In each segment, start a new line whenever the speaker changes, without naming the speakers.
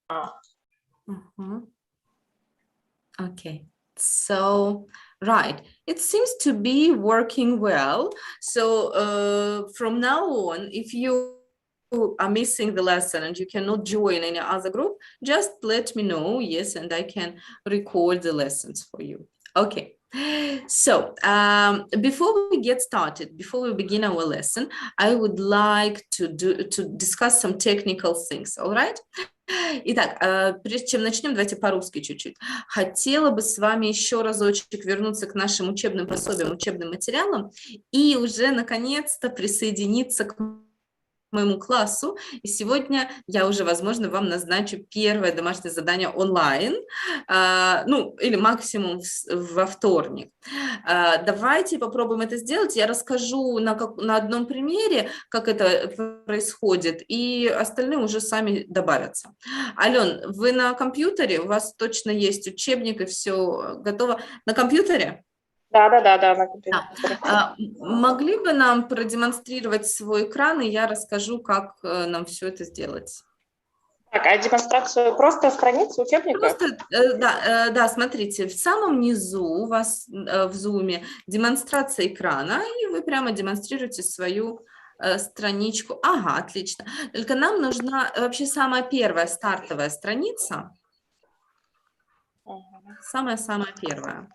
Uh-huh. Okay, so right, it seems to be working well. So from now on, if you are missing the lesson and you cannot join any other group, just let me know, yes, and I can record the lessons for you. Okay. So before we get started, before we begin our lesson, I would like to discuss some technical things, all right? Итак, прежде чем начнем, давайте по-русски чуть-чуть. Хотела бы с вами еще разочек вернуться к нашим учебным пособиям, учебным материалам и уже наконец-то присоединиться к моему классу. И сегодня я уже, возможно, вам назначу первое домашнее задание онлайн, ну, или максимум во вторник. Давайте попробуем это сделать. Я расскажу на одном примере, как это происходит, и остальные уже сами добавятся. Ален, вы на компьютере? У вас точно есть учебник и все готово? На компьютере?
Да, на компьютере.
Могли бы нам продемонстрировать свой экран, и я расскажу, как нам все это сделать.
Так, а демонстрацию просто страницу учебника?
Просто, да, смотрите, в самом низу у вас в Zoom демонстрация экрана, и вы прямо демонстрируете свою страничку. Ага, отлично. Только нам нужна вообще самая первая стартовая страница. Самая-самая первая.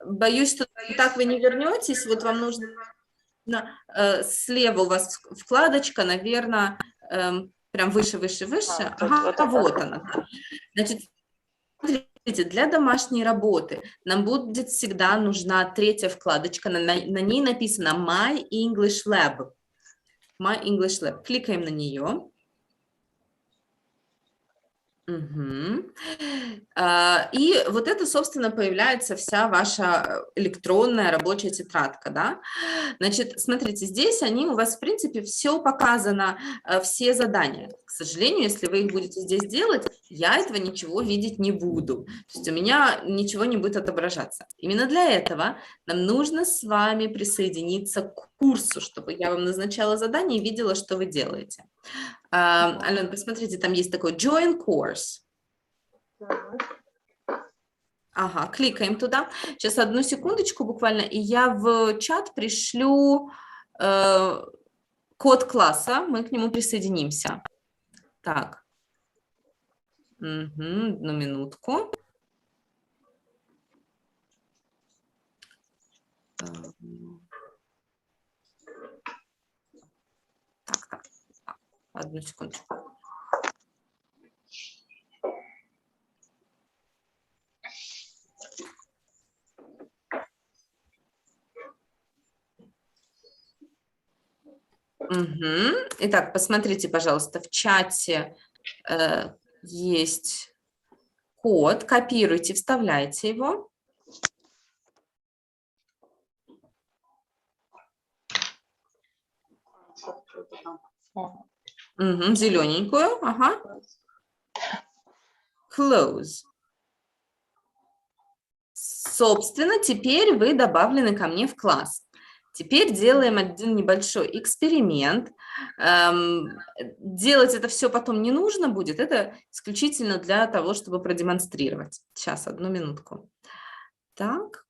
Боюсь, что так вы не вернетесь. Вот вам нужно... Слева у вас вкладочка, наверное, прям выше. Ага, вот она. Значит, смотрите, для домашней работы нам будет всегда нужна третья вкладочка. На ней написано My English Lab. My English Lab. Кликаем на нее. Угу. И вот это, собственно, появляется вся ваша электронная рабочая тетрадка, да? Значит, смотрите, здесь они у вас, в принципе, все показано, все задания. К сожалению, если вы их будете здесь делать, я этого ничего видеть не буду. То есть у меня ничего не будет отображаться. Именно для этого нам нужно с вами присоединиться к курсу, чтобы я вам назначала задание и видела, что вы делаете. Алена, посмотрите, там есть такой Join Course. Ага, кликаем туда. Сейчас одну секундочку буквально, и я в чат пришлю код класса, мы к нему присоединимся. Так. Одну минутку. Так. Одну секундочку. Итак, посмотрите, пожалуйста, в чате есть код. Копируйте, вставляйте его. Зелененькую, ага. Close. Собственно, теперь вы добавлены ко мне в класс. Теперь делаем один небольшой эксперимент. Делать это все потом не нужно будет. Это исключительно для того, чтобы продемонстрировать. Сейчас, одну минутку. Так.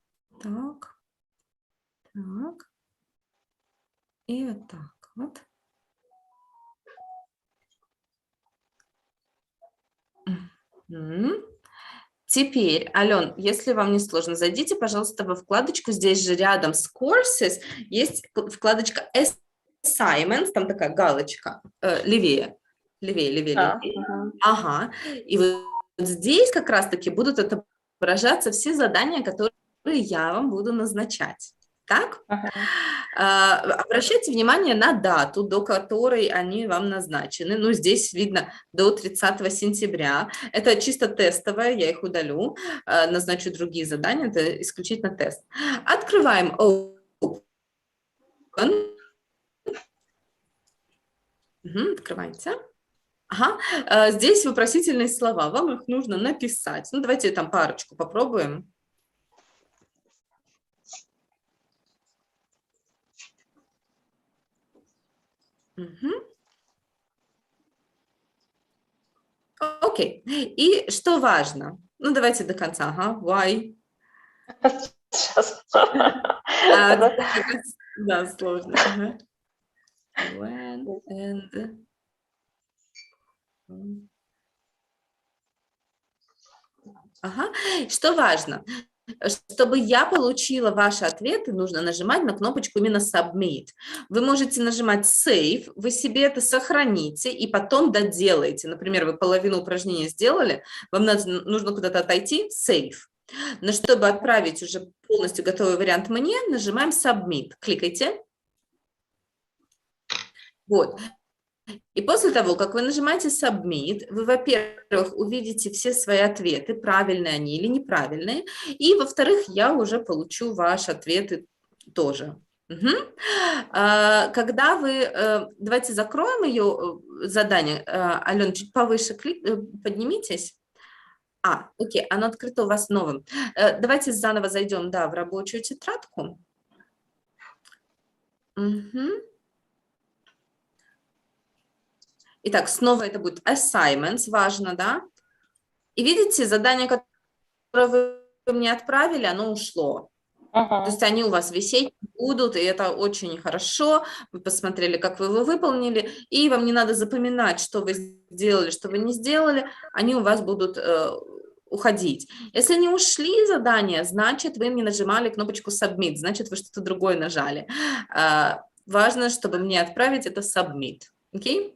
И вот так вот. Теперь, Ален, если вам не сложно, зайдите, пожалуйста, во вкладочку, здесь же рядом с Courses есть вкладочка Assignments, там такая галочка, левее. Ага, и вот здесь как раз-таки будут отображаться все задания, которые я вам буду назначать. Так? Обращайте внимание на дату, до которой они вам назначены. Ну, здесь видно до 30 сентября. Это чисто тестовое, я их удалю. Назначу другие задания, это исключительно тест. Открываем Open. Открывайте. Ага. Здесь вопросительные слова, вам их нужно написать. Ну, давайте там парочку попробуем. Окей. И что важно? Ну, давайте до конца. Ага. Why?
Сейчас.
Да, сложно. Ага. When and... Ага. Что важно? Чтобы я получила ваши ответы, нужно нажимать на кнопочку именно Submit. Вы можете нажимать Save, вы себе это сохраните и потом доделаете. Например, вы половину упражнения сделали, вам нужно куда-то отойти, Save. Но чтобы отправить уже полностью готовый вариант мне, нажимаем Submit. Кликайте. Вот. И после того, как вы нажимаете Submit, вы, во-первых, увидите все свои ответы, правильные они или неправильные, и, во-вторых, я уже получу ваши ответы тоже. Угу. Когда вы... Давайте закроем ее задание. Алена, чуть повыше поднимитесь. Окей, оно открыто у вас новым. Давайте заново зайдем, да, в рабочую тетрадку. Угу. Итак, снова это будет assignments, важно, да? И видите, задание, которое вы мне отправили, оно ушло. То есть они у вас висеть будут, и это очень хорошо. Вы посмотрели, как вы его выполнили, и вам не надо запоминать, что вы сделали, что вы не сделали. Они у вас будут уходить. Если они ушли задания, значит, вы мне нажимали кнопочку Submit, значит, вы что-то другое нажали. Важно, чтобы мне отправить это Submit. Окей?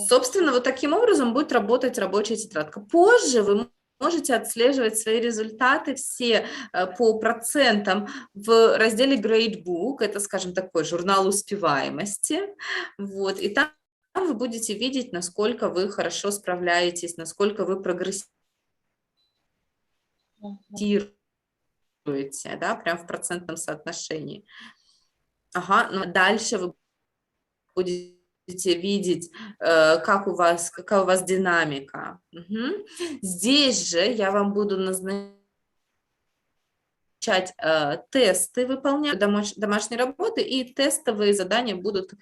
Собственно, вот таким образом будет работать рабочая тетрадка. Позже вы можете отслеживать свои результаты все по процентам в разделе Gradebook, это, скажем, такой журнал успеваемости, вот, и там вы будете видеть, насколько вы хорошо справляетесь, насколько вы прогрессируете, да, прям в процентном соотношении. Ага, но дальше вы будете видеть, какая у вас динамика. Угу. Здесь же я вам буду назначать тесты, выполнять домашние работы, и тестовые задания будут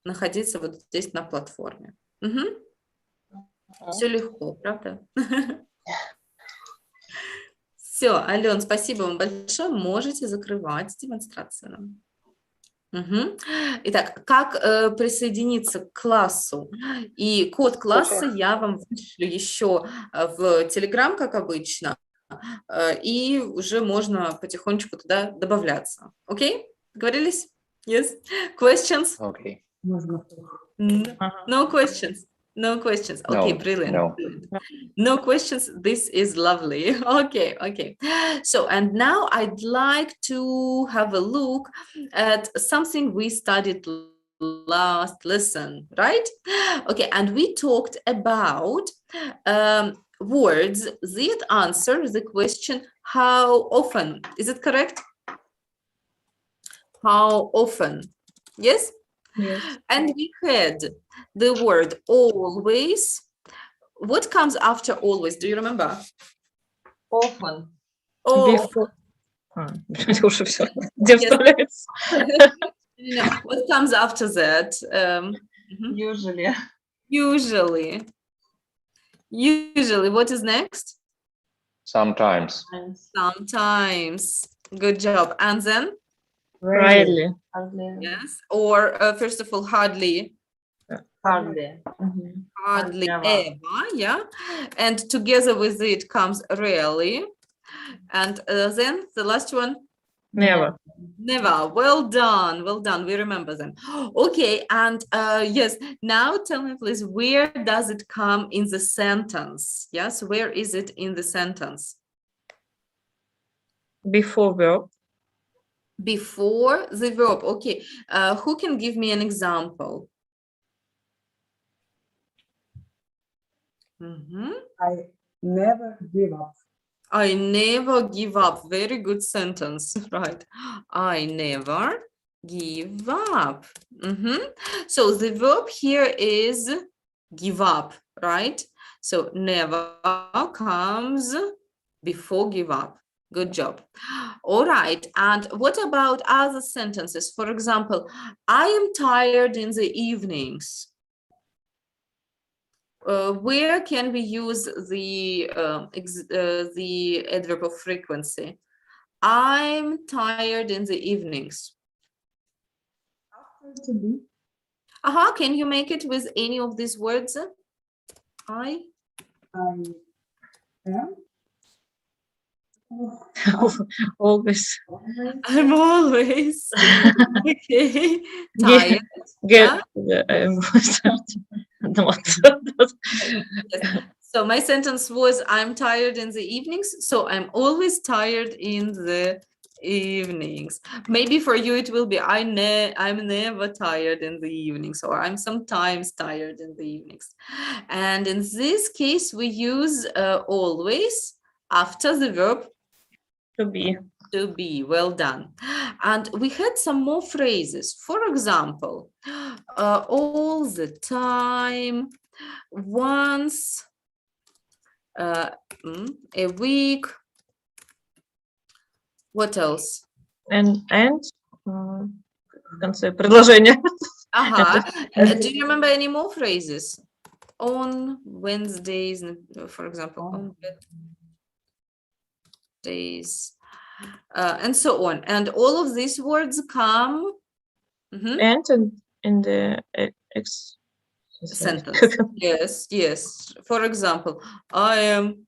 находиться вот здесь на платформе. Угу. Все легко, правда? Все, Ален, спасибо вам большое. Можете закрывать демонстрацию. Угу. Итак, как присоединиться к классу? И код класса я вам вышлю еще в Telegram, как обычно, и уже можно потихонечку туда добавляться. Окей? Договорились? Yes? Questions?
Okay.
No questions. No questions. Okay,
No,
brilliant.
no.
No questions. This is lovely. Okay. So, and now I'd like to have a look at something we studied last lesson, right? Okay, and we talked about words that answer the question, how often? Is it correct? How often? Yes?
Yes.
And we had the word always. What comes after always? Do you remember?
Often.
Oh,
Before. Уже все. Где вставляется?
no. What comes after that?
Usually.
Usually. What is next?
Sometimes.
Sometimes. Good job. And then?
Rarely.
Yes. Or first of all, hardly.
Hardly.
Hardly
Never.
ever. Yeah. And together with it comes rarely. And then the last one?
Never.
Never. Well done. Well done. We remember them. Okay. And yes, now tell me, please, where does it come in the sentence? Yes. Where is it in the sentence?
Before verb.
Before the verb. Okay. Who can give me an example?
I never give up.
I never give up. Very good sentence, right? I never give up. So the verb here is give up, right? So never comes before give up. Good job. All right. And what about other sentences? For example, I am tired in the evenings. Where can we use the adverb of frequency? I'm tired in the evenings.
After to be.
Can you make it with any of these words? I
I am.
Always.
Always.
I'm always okay.
Yeah.
Tired.
Get,
Huh?
not.
Yes. So my sentence was I'm tired in the evenings. So I'm always tired in the evenings. Maybe for you it will be I'm never tired in the evenings, or I'm sometimes tired in the evenings. And in this case we use always after the verb
To be.
to be. Well done. And we had some more phrases. For example, all the time, once a week. What else?
And в конце предложения.
Do you remember any more phrases? On Wednesdays, for example, on Wednesdays, and so on. And all of these words come
And in the
sentence. Yes, yes. For example, I am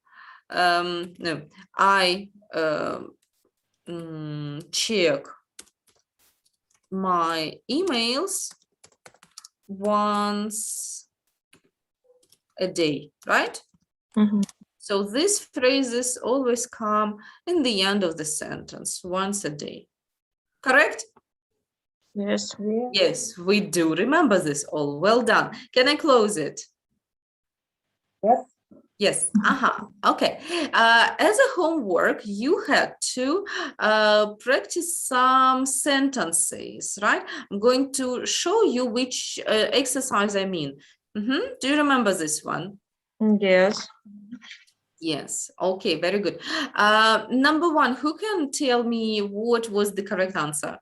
no, I check my emails once a day, right?
Mhm.
So these phrases always come in the end of the sentence, once a day. Correct?
Yes.
Yes, we do remember this all. Well done. Can I close it?
Yes.
Yes. Okay. As a homework, you had to practice some sentences, right? I'm going to show you which exercise I mean. Do you remember this one?
Yes.
Yes. Okay, very good. Number one, who can tell me what was the correct answer?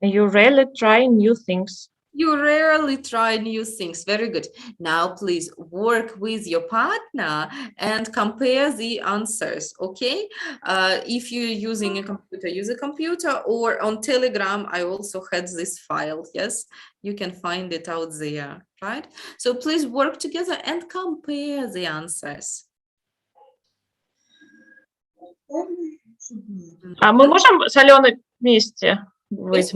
You rarely try new things.
You rarely try new things. Very good. Now, please work with your partner and compare the answers, okay? If you're using a computer, use a computer, or on Telegram, I also had this file, yes? You can find it out there, right? So please work together and compare the answers.
А мы можем с Аленой вместе быть?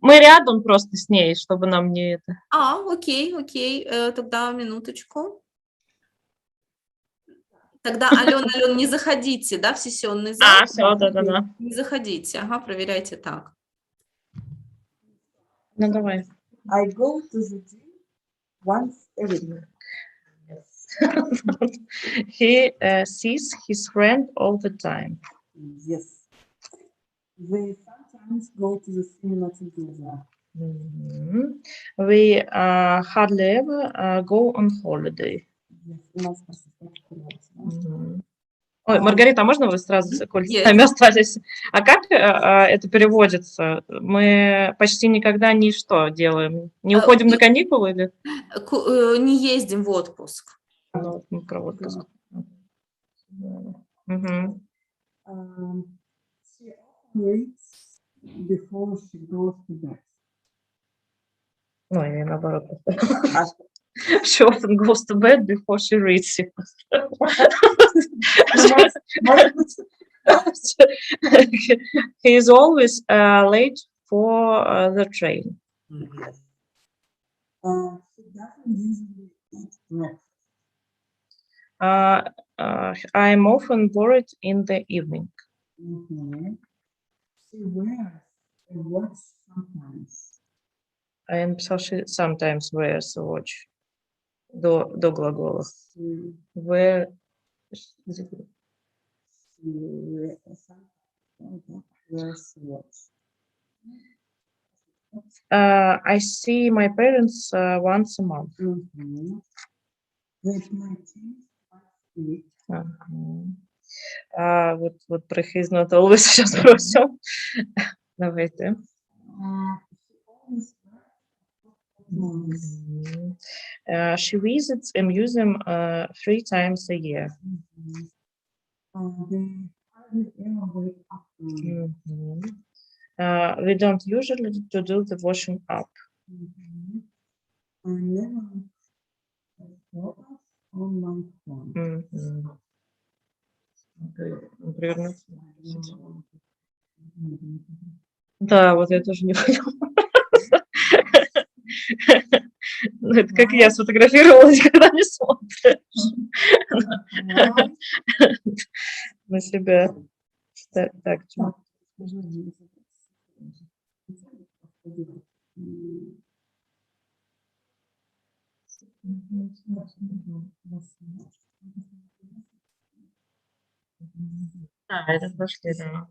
Мы рядом просто с ней, чтобы нам не это.
Окей. Тогда минуточку. Тогда, Алена, не заходите, да, в сессионный зал.
Все, да.
Не заходите, проверяйте так.
Ну, давай.
I go to the gym once a week.
He sees his friend all the time.
Yes. They sometimes go to the cinema together.
We hardly ever go on holiday.
Yes. У нас просто
Ой, Маргарита, а можно вы сразу, коль с
Yes.
нами остались? А как это переводится? Мы почти никогда что делаем? Не уходим на каникулы или?
Не ездим в отпуск.
Ну, мы про отпуск.
She often reads before she goes to bed.
Ну, или наоборот. She often goes to bed before she reads. He is always late for the train.
She doesn't usually eat breakfast.
I'm often bored in the evening.
She wears a watch sometimes.
I am so she sometimes wears a watch. До глагола. Wear. I see my parents once a month.
With my team,
Ага. Вот про his not always сейчас спросим. Давайте. She visits a museum 3 times a year.
They hardly ever wake up early.
We don't usually to do the washing up.
I never have photos on my phone.
Примерно. Да, вот я тоже не поняла. Ну, это как я сфотографировалась, когда не смотришь на себя. Так, чё? Это пошли, да.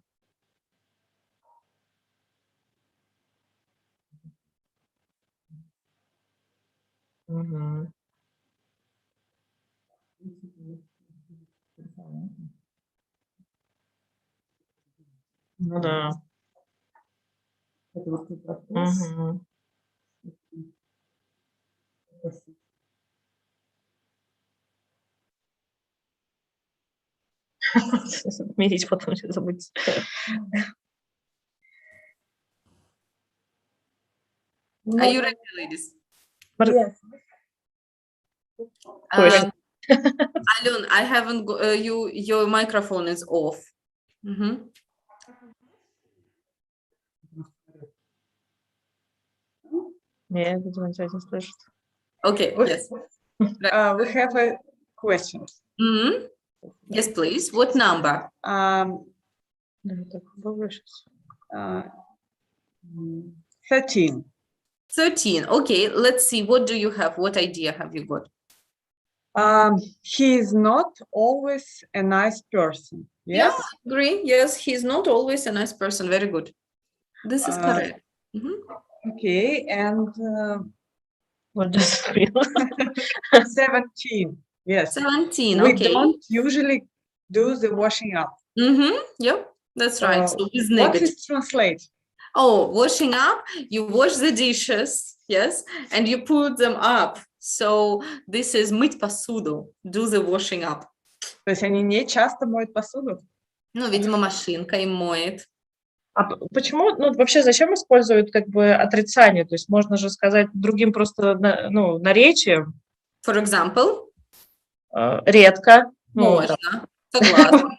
Мгм. Ну да.
Это вот тут вопрос.
Мгм. Отметить потом, не забудь.
Are you ready, ladies?
Yes.
Question.
Alon, I haven't your microphone is off. Mhm.
Нет, видимо, ничего не слышит.
Okay, yes.
We have a question.
Mhm. Yes, please. What number?
Да, так, попробую щас.
13.
13. Okay, let's see. What do you have? What idea have you got?
He is not always a nice person. Yes.
Yeah, agree. Yes, he's not always a nice person. Very good. This is correct. Mhm.
Okay. And
What does it mean?
17. Yes.
17.
We
Okay.
don't usually do the washing up.
Yep, that's right. So with
What
negative.
is translate?
Oh, washing up, you wash the dishes, yes, and you put them up. So this is мыть посуду, do the washing up.
То есть они не часто моют посуду?
Ну, видимо, машинка им моет.
А почему, ну, вообще зачем используют как бы отрицание? То есть можно же сказать другим просто, наречием.
For example?
Редко.
Можно. Согласна.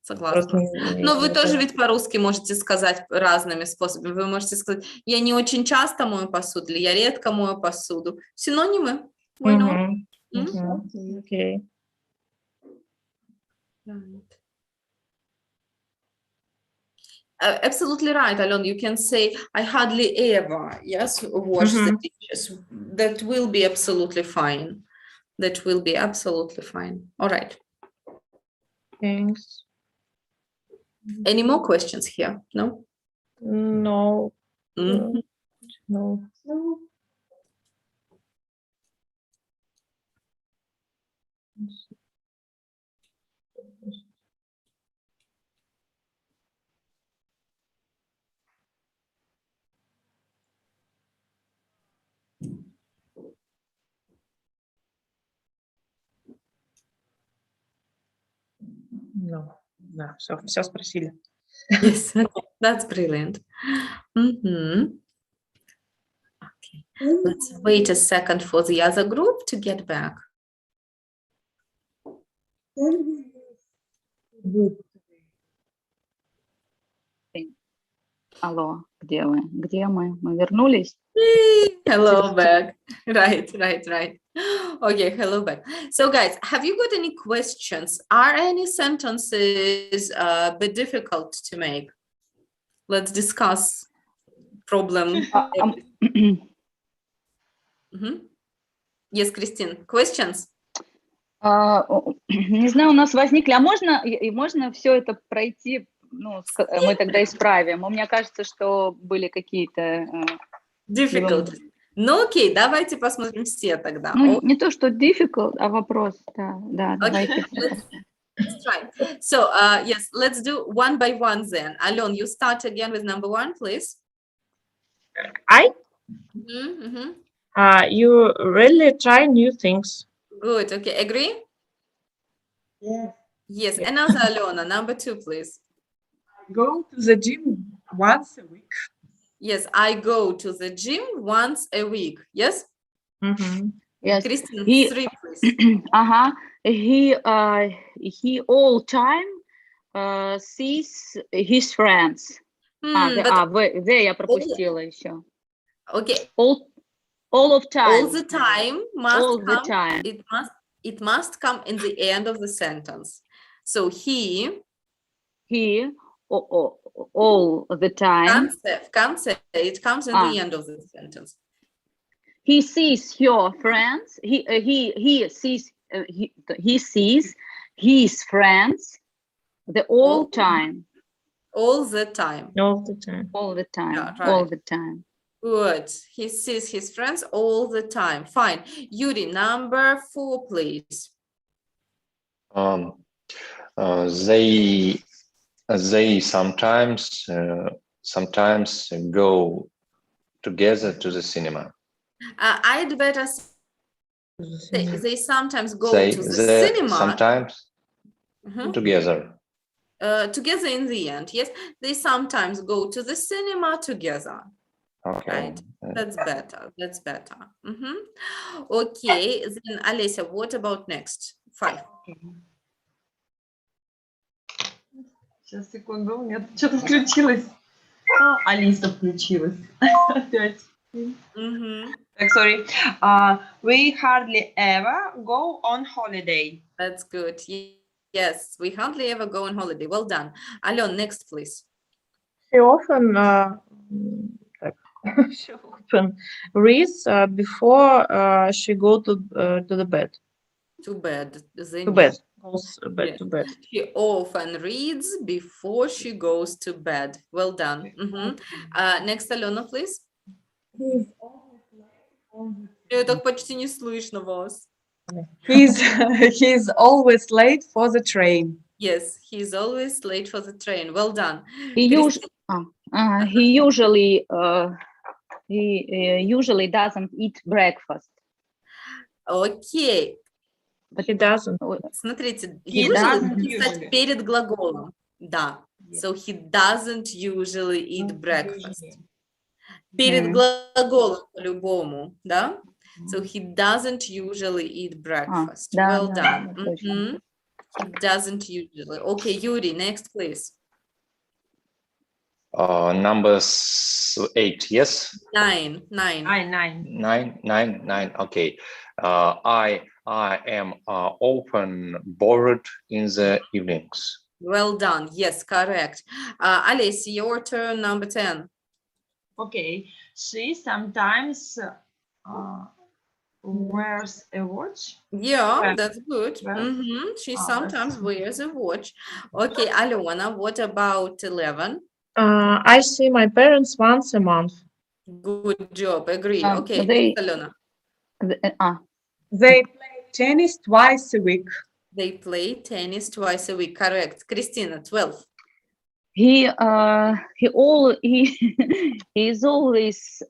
Согласна.
Просто
Но вы тоже ведь по-русски можете сказать разными способами. Вы можете сказать, я не очень часто мою посуду, или я редко мою посуду. Синонимы. Why not?
Окей.
Right. Absolutely right, Alon. You can say, I hardly ever, yes, wash the dishes. That will be absolutely fine. That will be absolutely fine. All right.
Thanks.
Any more questions here? No?
No.
Mhm.
No. No. Да, все спросили.
Yes, that's brilliant. Okay, let's wait a second for the other group to get back.
Алло, где вы? Где мы? Мы вернулись?
Hello back. Right. Okay, hello back. So guys, have you got any questions? Are any sentences a bit difficult to make? Let's discuss problem. Yes, Christine, questions?
Не знаю, у нас возникли, а можно все это пройти, мы тогда исправим. Мне кажется, что были какие-то...
Difficult. Ну, окей, давайте посмотрим все тогда.
Ну, не то, что difficult, а вопрос, да, да, давайте.
Let's try. So, yes, let's do one by one then. Alon, you start again with number one, please.
I,
Mm-hmm.
you really try new things.
Good. Okay, agree?
Yes.
Yes. Another Alona, number two, please.
Go to the gym once a week.
Yes, I go to the gym once a week. Yes?
Мгм.
Yes.
Christine,
He-
three, please.
Ага. He all time sees his friends.
But
В я пропустила еще.
okay,
All of time.
all the time must
All the
come.
time.
It must come in the end of the sentence. So he
He all the time.
can't say it comes in the end of the sentence.
He sees your friends. He sees he sees his friends the all time.
All the time.
All the time.
All the time.
Yeah,
All
right.
the time.
Good. He sees his friends all the time. Fine. Yuri, number four, please.
They sometimes go together to the cinema.
I'd better say they sometimes go
They
to the cinema.
sometimes
Mhm.
together.
Together in the end, yes. They sometimes go to the cinema together.
Okay.
Right. That's better. That's better. Okay. Then, Alessia, what about next? Five.
Сейчас, секунду, у меня тут что-то включилось. Алиса включилась. Опять. Так, sorry. We hardly ever go on holiday.
That's good. Yes, we hardly ever go on holiday. Well done. Alon, next, please.
She often she often reads before she go to the bed.
To bed.
To bed. Goes bed
Yeah.
to bed.
She often reads before she goes to bed. Well done. Next, Alona, please.
He's always late on
Я так почти не слышно вас.
He's always late for the train.
Yes, he's always late for the train. Well done.
He
Christine,
usually doesn't eat breakfast.
Окей.
He doesn't.
Смотрите,
He
usually,
doesn't
кстати, перед глаголом. Да. So he doesn't usually eat breakfast. Перед глаголом по-любому, да? So he doesn't usually eat breakfast.
да,
Well
да,
done.
точно.
He doesn't usually. Okay, Yuri, next, please.
Number 8, yes?
Nine.
Nine. Okay. I am often bored in the evenings.
Well done. Yes, correct. Alessia, your turn, number 10.
Okay. She sometimes wears a watch.
Yeah,
Well,
that's good.
well.
She
that's
sometimes wears a watch. Okay, Alona, what about 11?
I see my parents once a month.
Good job, agree.
Um,
Okay,
they-
Alona.
They play tennis twice a week.
They play tennis twice a week. Correct. Christina, 12.
He is always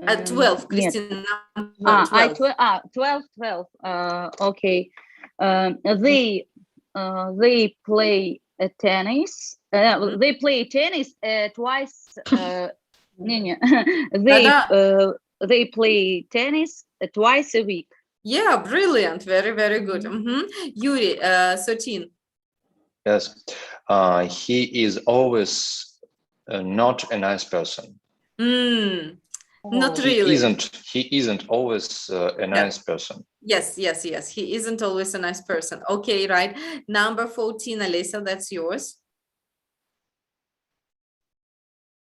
At 12,
нет.
Christina. number 12.
12. Okay. They play tennis. They play tennis twice. They play tennis twice a week.
Yeah, brilliant. Very, very good. Yuri, 13.
Yes. He is always not a nice person.
Not really.
He isn't always a nice person.
Yes. He isn't always a nice person. Okay, right. Number 14, Alessia, that's yours.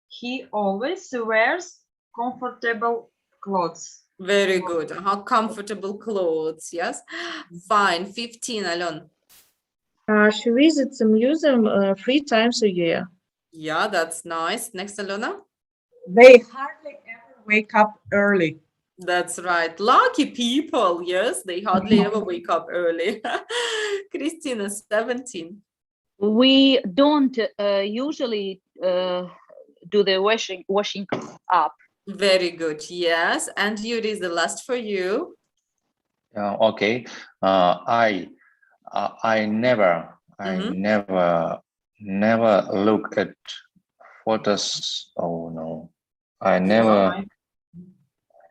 He always wears comfortable clothes.
Very good. Comfortable clothes, yes. Fine. 15, Alon.
She visits the museum 3 times a year.
Yeah, that's nice. Next, Alona.
They hardly ever wake up early.
That's right. Lucky people. Yes, they hardly ever wake up early. Christina, 17.
We don't usually do the washing up.
Very good. Yes. And Yuri is the last for you.
Okay. I never never look at photos. Oh no, I never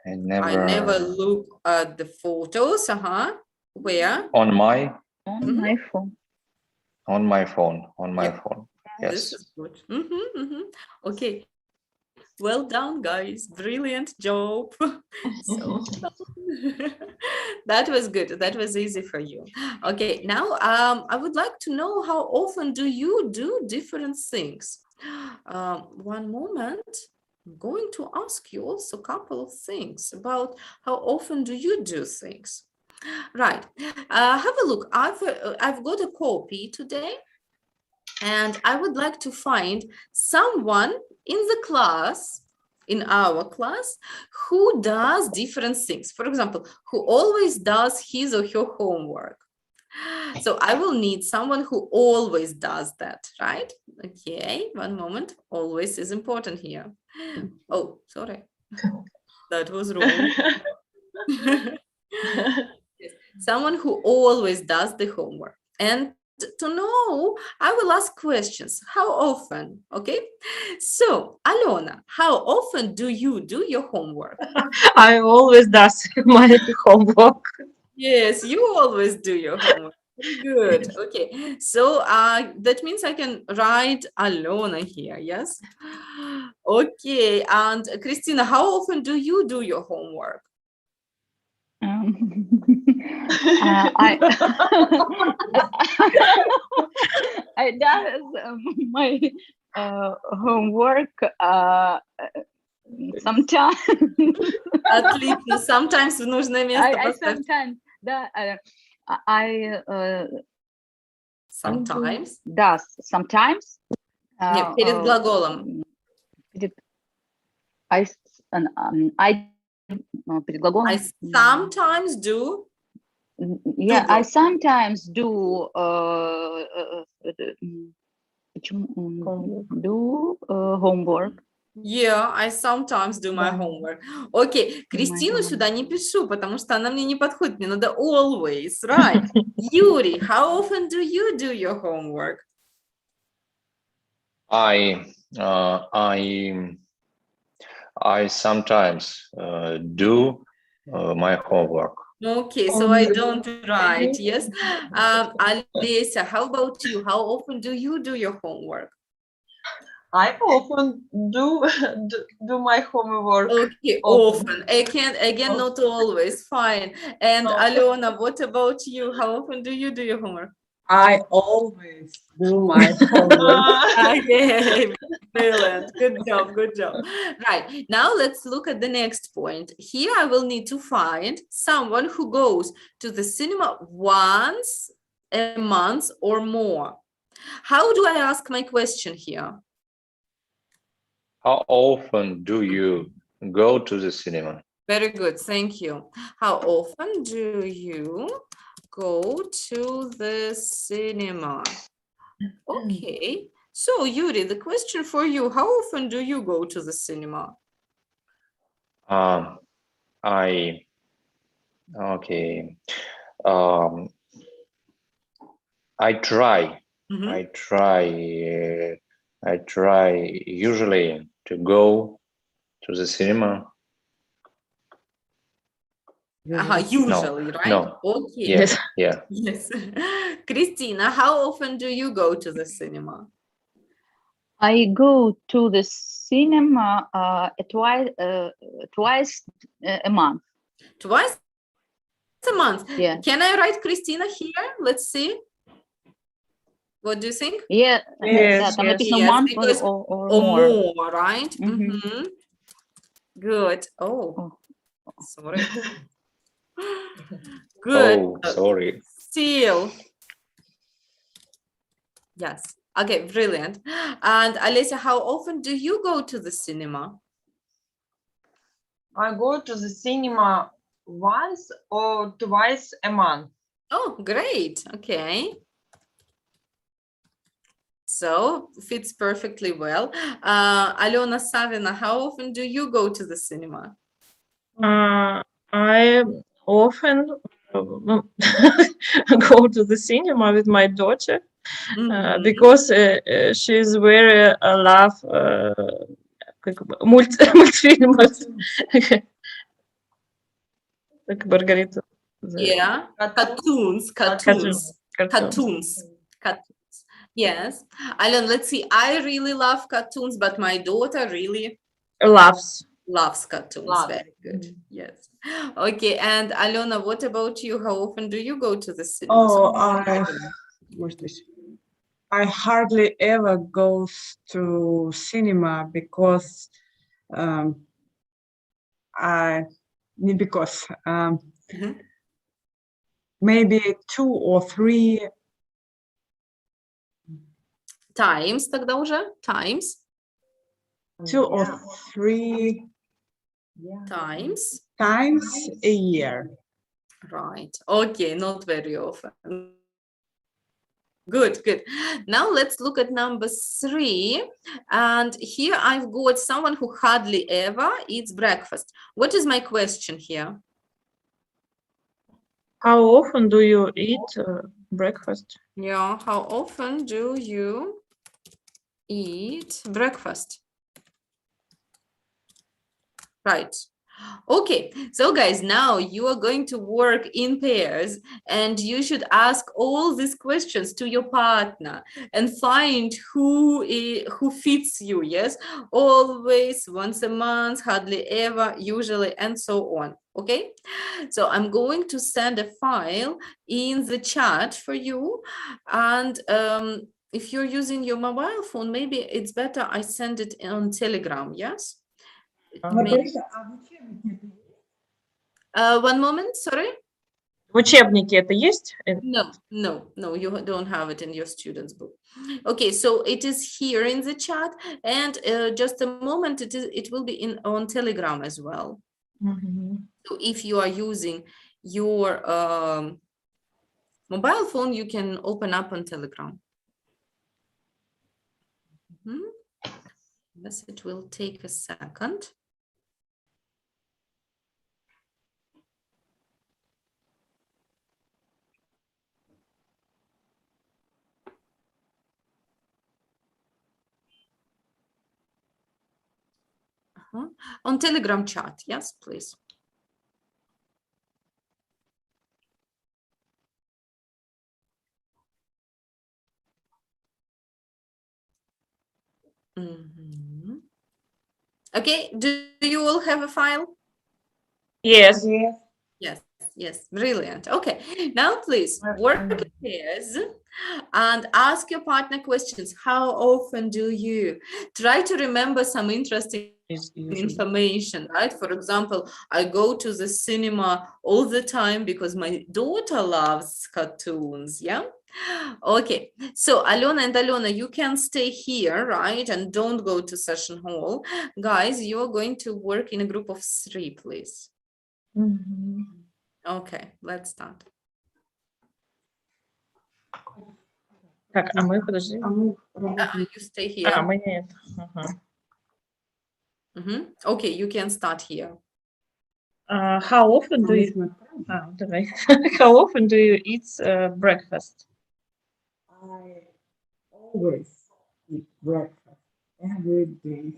I never look at the photos. Where?
on my
On my phone.
on my phone
This
Yes.
is good. Okay. Well done, guys. Brilliant job. So that was good. That was easy for you. Okay, now I would like to know, how often do you do different things? One moment. I'm going to ask you also a couple of things about how often do you do things. Right. Have a look. I've got a copy today, and I would like to find someone in the class, in our class, who does different things. For example, who always does his or her homework. So I will need someone who always does that, right? Okay, one moment. Always is important here. Oh, sorry. That was wrong. Yes, someone who always does the homework. And to know, I will ask questions. How often? Okay. So, Alona, how often do you do your homework?
I always does my homework.
Yes, you always do your homework. Good. Okay. So that means I can write Alona here. Yes. Okay. And Christina, how often do you do your homework?
I I does my homework sometimes.
Отлично. Sometimes в нужное место
I
поставь.
sometimes, да, I
Sometimes.
does sometimes.
Нет, перед глаголом.
Перед глаголом.
I sometimes do.
Yeah, I
Google.
sometimes do homework.
Yeah, I sometimes do my
Да.
homework. Окей, Кристину
homework.
сюда не пишу, потому что она мне не подходит. Мне надо always, right? Юрий, how often do you do your homework?
I sometimes do my homework.
Okay, so I don't write, yes. Alessia, how about you? How often do you do your homework?
I often do my homework.
Okay, often. Again, not always. Fine. And Alona, what about you? How often do you do your homework?
I always do my homework.
Okay, brilliant. Good job, good job. Right, now let's look at the next point. Here I will need to find someone who goes to the cinema once a month or more. How do I ask my question here?
How often do you go to the cinema?
Very good, thank you. How often do you go to the cinema? Okay, so Yuri, the question for you, how often do you go to the cinema?
I try.
Mhm.
I try usually to go to the cinema.
Usually, right?
No.
Okay.
Yes. Yeah.
Yes. Christina, how often do you go to the cinema?
I go to the cinema twice a month.
Twice a month.
Yeah.
Can I write Christina here? Let's see. What do you think?
Yeah.
Yes,
Там
yes.
написано
Yes,
month
because-
or
Or
more.
more, right?
Mhm.
Mhm. Good. Oh, sorry. Good.
Oh, sorry.
Still. Yes. Okay, brilliant. And Alessia, how often do you go to the cinema?
I go to the cinema once or twice a month.
Oh, great. Okay. So fits perfectly well. Alona Savina, how often do you go to the cinema?
I often go to the cinema with my daughter
Mhm.
because she's very love мультфильмы. Как Маргарита.
Yeah, cartoons.
Cartoons.
Yes. Alon, let's see. I really love cartoons, but my daughter really
Loves.
loves cartoons.
Loves.
Very good. Yes. Okay. And Alona, what about you? How often do you go to the cinema?
Oh, I hardly ever go to cinema because
Mhm.
maybe 2 or 3
Times тогда уже? Times.
2 or 3
Times.
times a year.
Right. Okay. Not very often. Good, good. Now let's look at number 3. And here I've got someone who hardly ever eats breakfast. What is my question here?
How often do you eat breakfast?
Yeah, how often do you eat breakfast? Right. Okay, so guys, now you are going to work in pairs and you should ask all these questions to your partner and find who fits you, yes? Always, once a month, hardly ever, usually, and so on, okay? So I'm going to send a file in the chat for you, and if you're using your mobile phone, maybe it's better I send it on Telegram, yes?
Маргарита, а в учебнике это есть?
One moment, sorry.
В учебнике это есть?
No, you don't have it in your student's book. Okay, so it is here in the chat, and just a moment, it will be on Telegram as well. So if you are using your mobile phone, you can open up on Telegram. Yes, it will take a second. On Telegram chat, yes, please. Okay, do you all have a file?
Yes.
Yes, brilliant. Okay, now please work in pairs and ask your partner questions. How often do you try to remember some interesting information, right? For example, I go to the cinema all the time because my daughter loves cartoons, yeah? Okay, so Alona and Alona, you can stay here, right? And don't go to session hall. Guys, you're going to work in a group of 3, please. Okay, let's start.
Так, а мы, подожди.
You stay here.
Мы нет.
Okay, you can start here.
How often do you... давай. How often do you eat breakfast?
I always eat breakfast every day.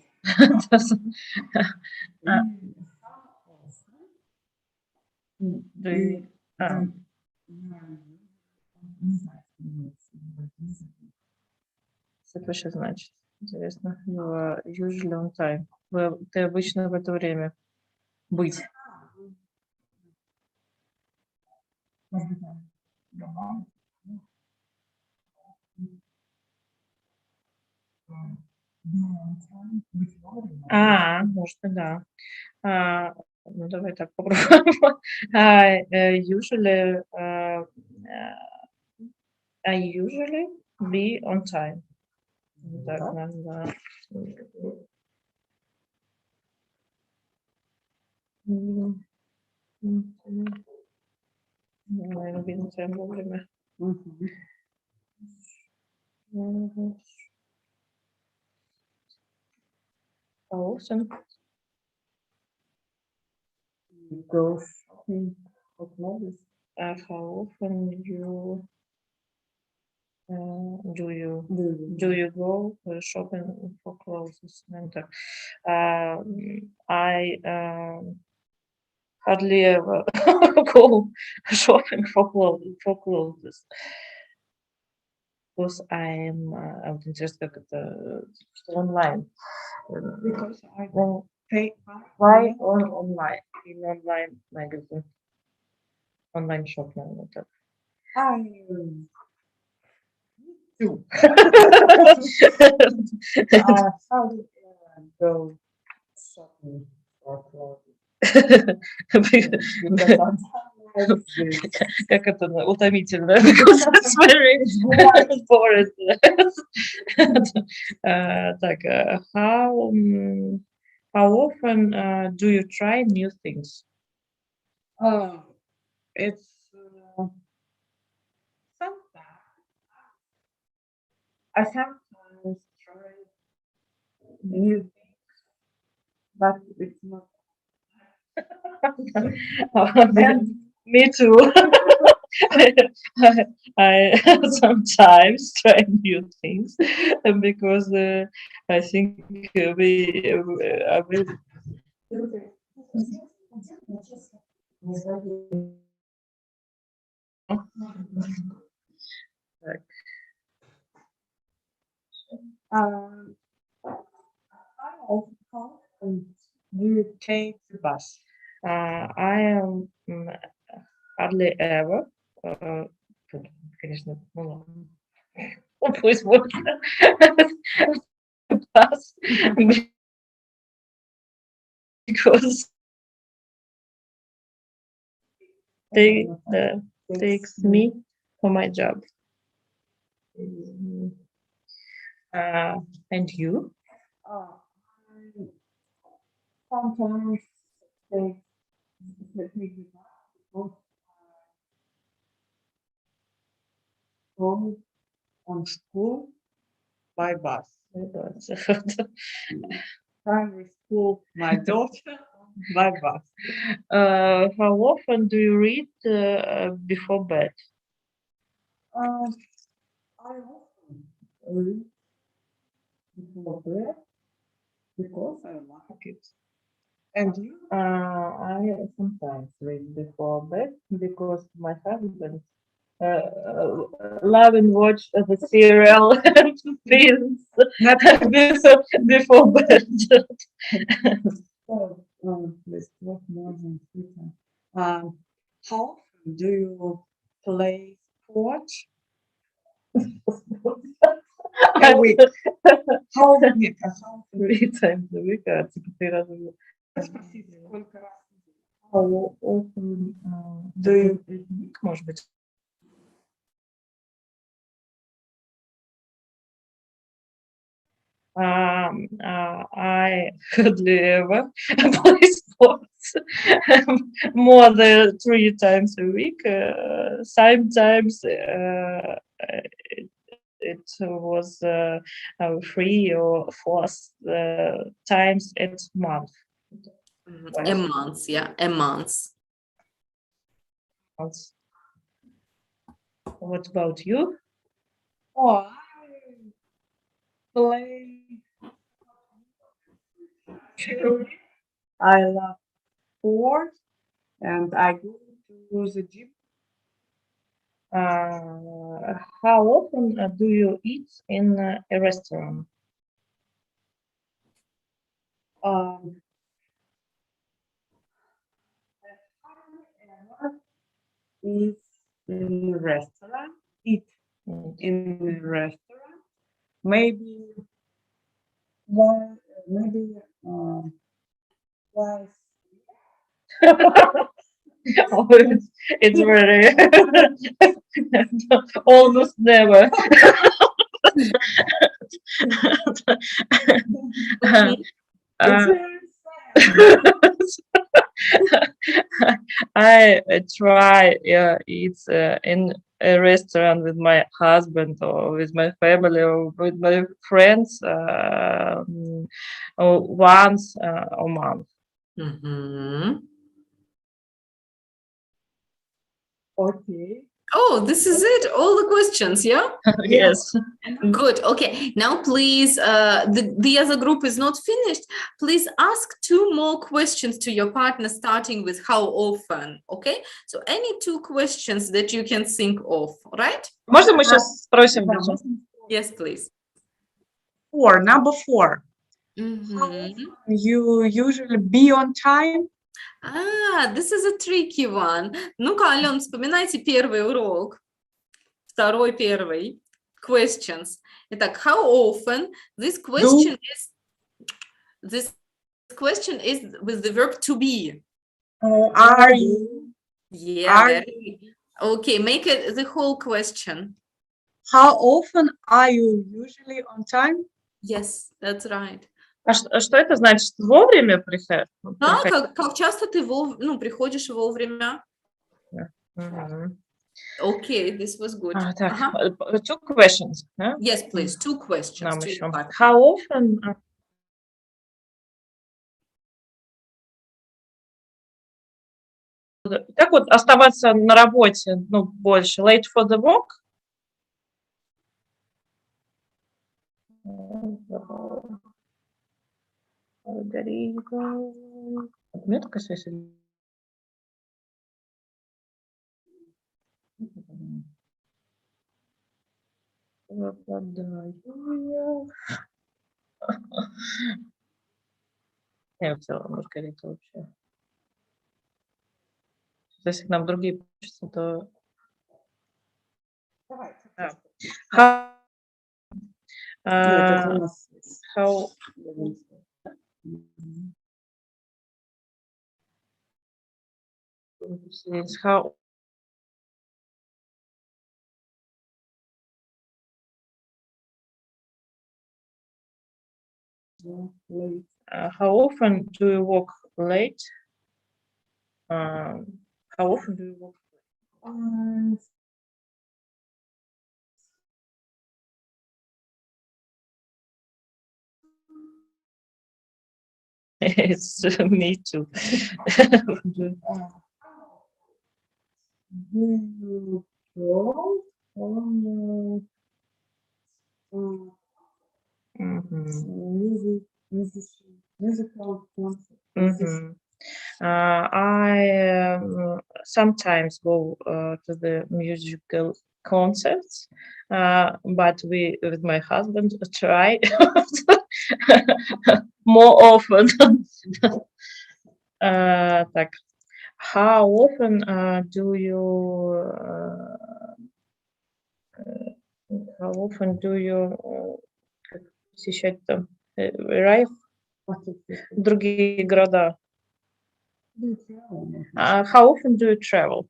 Do you... Что это вообще значит? Интересно. Usually on time. Ты обычно в это время быть. Может и да. Ну, давай так попробуем. Usually, I usually be on time. Так, надо. Наверное, вовремя.
Мгм.
How often
You go shopping for clothes.
how often do you
Do you?
go shopping for clothes? And I hardly ever go shopping for clothes. Because вот интересно, как это онлайн.
Because I
Ну,
pay
buy on online, in online magazine, online shop, наверное, так.
I
Тю.
how do you go shopping for clothes? Because sometimes this
Как это утомительно. Because it's very boring. Так, how often do you try new things?
it's sometimes I sometimes try new things, but it's not.
Me too. I sometimes try new things because I think I will. Так,
How often do you take the bus?
I am hardly ever. Конечно, ну ладно. Пусть будет pass because they takes me for my job. And you?
I sometimes take the bus go on school by bus. Primary school, my daughter by bus.
How often do you read before bed?
I often read before bed because I like it. And you?
I sometimes read before bed because my husband love and watch the serial and films before bed.
So, let's talk more than Twitter. How often do you play sports? A week. How often? How
3 times a week, типа 3 раза в неделю.
Спросите, сколько раз в неделю?
How often do you week, может быть? I hardly ever play sports more than 3 times a week. Sometimes it was 3 or 4 times a month.
A month, yeah, a month.
What about you?
Oh, I play. I love sports and I go to the gym.
How often do you eat in a restaurant?
Eat in a restaurant. Eat in a restaurant. Maybe one. Maybe twice.
Oh, it's very almost never.
It's very sad.
I try eat in a restaurant with my husband or with my family or with my friends once a month.
Mhm.
Okay.
Oh, this is it. All the questions, yeah?
Yes.
Good. Okay. Now, please, the other group is not finished. Please ask 2 more questions to your partner, starting with how often. Okay. So, any 2 questions that you can think of, right?
Можно мы сейчас спросим?
Да,
Биржа?
можно
Yes, please.
number 4.
Mhm.
You usually be on time?
This is a tricky one. Ну-ка, Ален, вспоминайте первый урок. Второй, первый. Questions. Итак, how often? This question is with the verb to be.
Are you?
Yeah,
Are
very. Okay, make it the whole question.
How often are you usually on time?
Yes, that's right.
Что это значит? Вовремя приходить?
Да, как часто ты приходишь вовремя?
Мгм.
Okay, this was good.
Так,
Ага.
2 questions, да?
Yes, please, 2 questions.
Нам
to
еще.
your partner.
How often? Как вот оставаться на работе, ну, больше? Late for the work? Родриго. У меня такая связь. Выпадаю я. Я в целом Маргарита вообще. Если к нам другие пишутся, то...
Давайте.
How,
Нет, это у нас.
how is how how often do you work late? How often do you work? It's me too.
Do you go on musical concert?
Mhm. I sometimes go to the musical concerts, but we, with my husband, try more often. Так, how often do you как посещать там райф, другие города? How often do you travel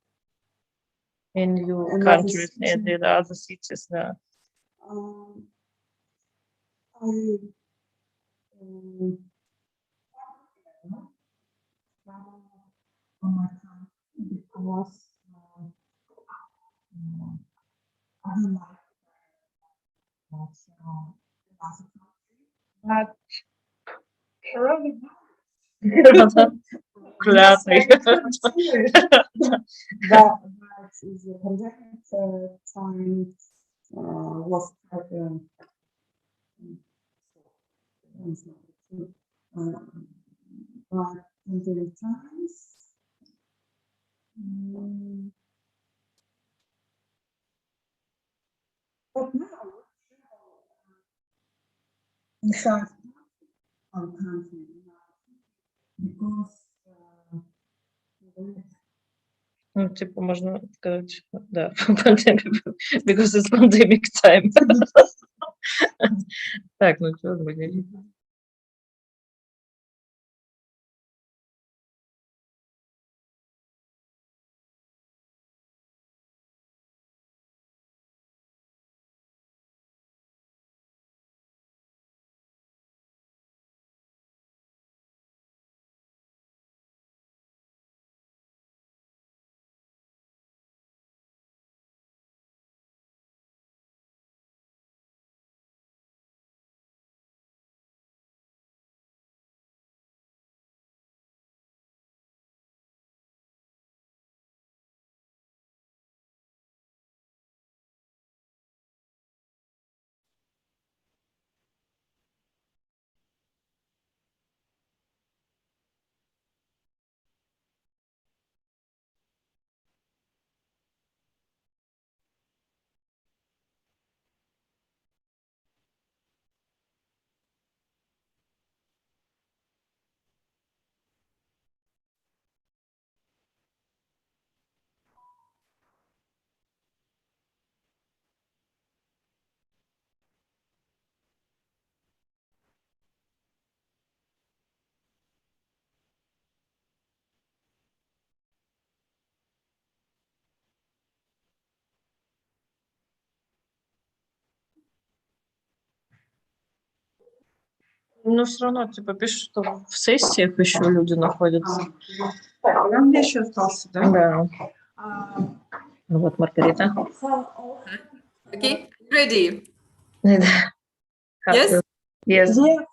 in your
In other
countries and
cities?
in other cities? Да.
Because I don't like but
Классный.
that the pandemic time was quite but in the times but now inside our country because
Ну, типа, можно сказать, да, because it's pandemic time. Так, ну что, мы Но все равно, типа, пишут, что в сессиях еще люди находятся.
Так, у меня еще остался, да?
Да.
А,
Ну вот, Маргарита.
Okay, ready?
Yes? Yes.
где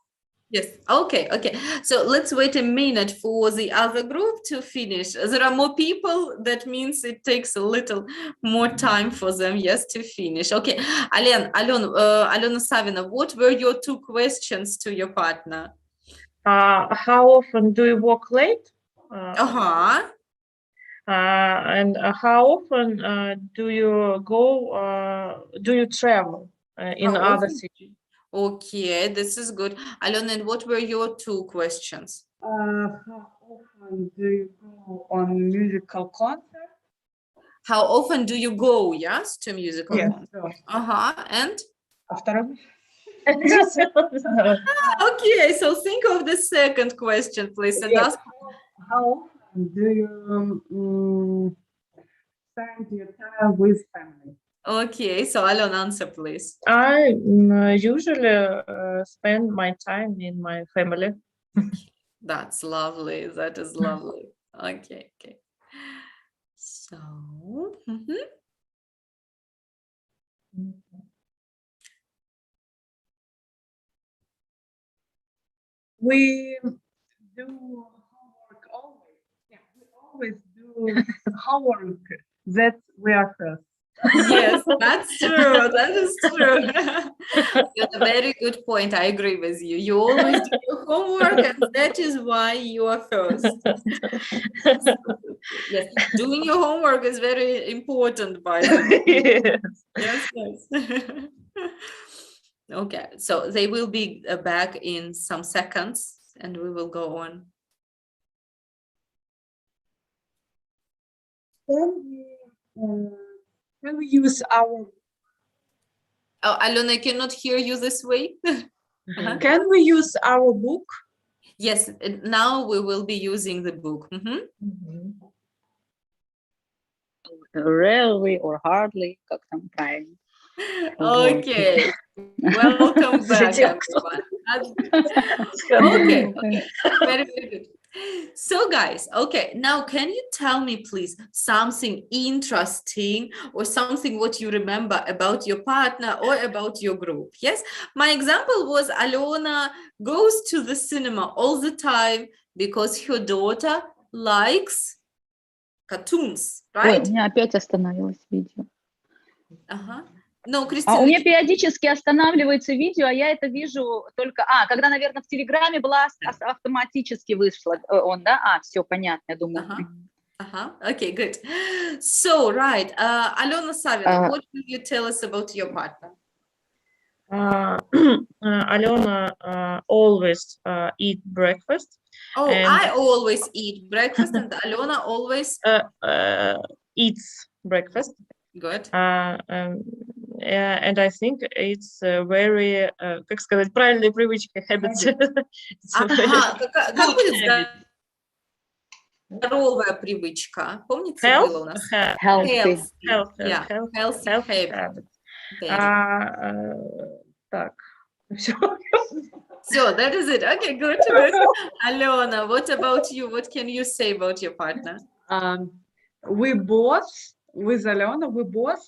Yes. Okay. Okay. So let's wait a minute for the other group to finish. There are more people. That means it takes a little more time for them, yes, to finish. Okay. Alena Savina, what were your two questions to your partner?
How often do you work late?
Uh-huh.
And how often do you go, do you travel in
How
other
often?
cities?
Okay, this is good. Alena, and what were your two questions?
how often do you go on musical concert?
How often do you go, yes, to musical
Yes,
concert?
first.
Uh-huh. And
А второй?
okay, so think of the second question, please, and
Yes.
ask.
How often do you spend your time with family?
Okay, so Alon, answer, please.
I usually spend my time in my family.
That's lovely. That is lovely. Okay, okay. So, mhm.
We do homework always. Yeah, we always do homework that we are first.
Yes, that's true. That is true. That's a very good point. I agree with you. You always do your homework, and that is why you are first. Yes, doing your homework is very important, by the way. Yes, yes. Okay, so they will be back in some seconds, and we will go on.
Can we use our
Oh, Alona, I cannot hear you this way. Uh-huh.
Can we use our book?
Yes, now we will be using the book. Mhm.
Rarely or hardly, как там правильно.
Okay, welcome back, everyone. Okay, very, very good. So guys, okay, now can you tell me please something interesting or something what you remember about your partner or about your group? Yes, my example was Alona goes to the cinema all the time because her daughter likes cartoons,
Ой, у
right?
меня опять остановилось видео.
Uh-huh. No,
У
Christina,
меня периодически останавливается видео, а я это вижу только... когда, наверное, в Телеграме была автоматически вышла он, да? Все, понятно, я думаю.
Okay, good. So, right, Alona Savina, what will you tell us about your partner?
Alena always eat breakfast.
Oh,
And-
I always eat breakfast, and Alona always
eats breakfast.
good.
And I think it's very, как сказать, правильные привычки, habits.
Ага, как будет
habit.
здоровая привычка? Помните,
Health?
было у нас?
Healthy.
Yeah, healthy habit.
Так, все.
So that is it. Okay, good, good. Alona, what about you? What can you say about your partner?
We both, with Alona, we both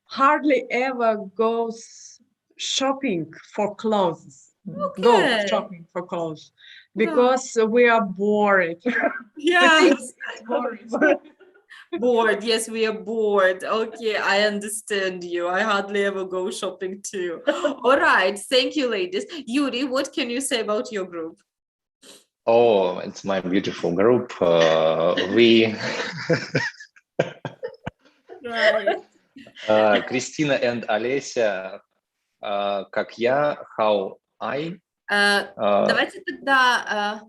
hardly ever goes shopping for clothes. Go
Okay.
shopping for clothes because we are bored.
Yes,
Bored.
bored. Yes, we are bored. Okay, I understand you. I hardly ever go shopping too. All right, thank you, ladies. Yuri, what can you say about your group?
Oh, it's my beautiful group. We,
Right.
Christina and Олеся, как я, how I.
Давайте тогда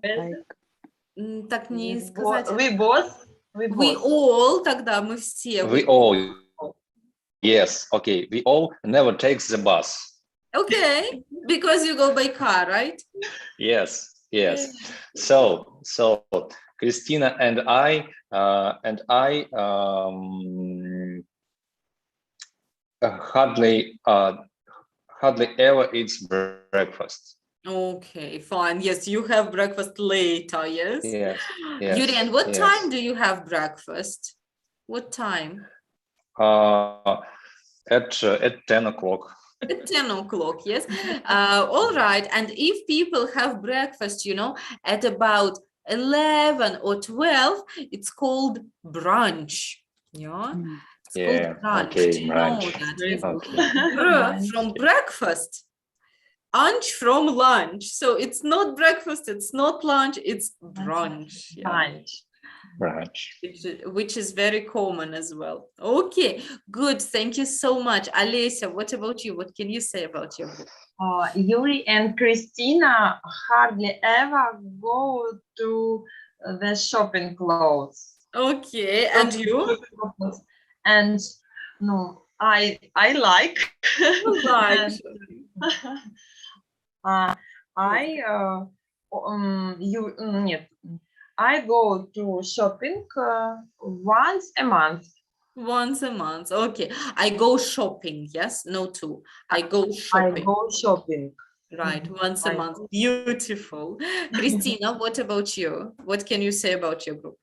так не сказать.
We both.
We all, тогда мы все.
We all. Yes, okay. We all never takes the bus.
Okay, because you go by car, right?
Yes, yes. So Christina and I hardly ever eats breakfast.
Okay, fine. Yes, you have breakfast later, yes?
Yes.
Yuri, and
Yes.
what time
Yes.
do you have breakfast? What time?
At 10 o'clock.
At 10 o'clock, yes. All right. And if people have breakfast, at about 11 or 12, it's called brunch. Yeah.
Mm.
It's called
Yeah.
brunch.
Okay.
Do you know
Brunch.
that?
Very
Yes.
good.
Okay.
From breakfast. Lunch from lunch. So it's not breakfast, it's not lunch, it's brunch. Yeah.
Brunch.
Brunch.
Which is very common as well. Okay, good. Thank you so much. Alessia, what about you? What can you say about your book?
Yuri and Christina hardly ever go to the shopping clothes.
Okay, and you?
And no, I like.
Like,
Нет, I go to shopping once a month.
once a month. Okay, I go shopping. Yes, no two. I go
I
shopping.
go shopping.
Right, once a
I
month.
go-
Beautiful. Christina, what about you? What can you say about your group?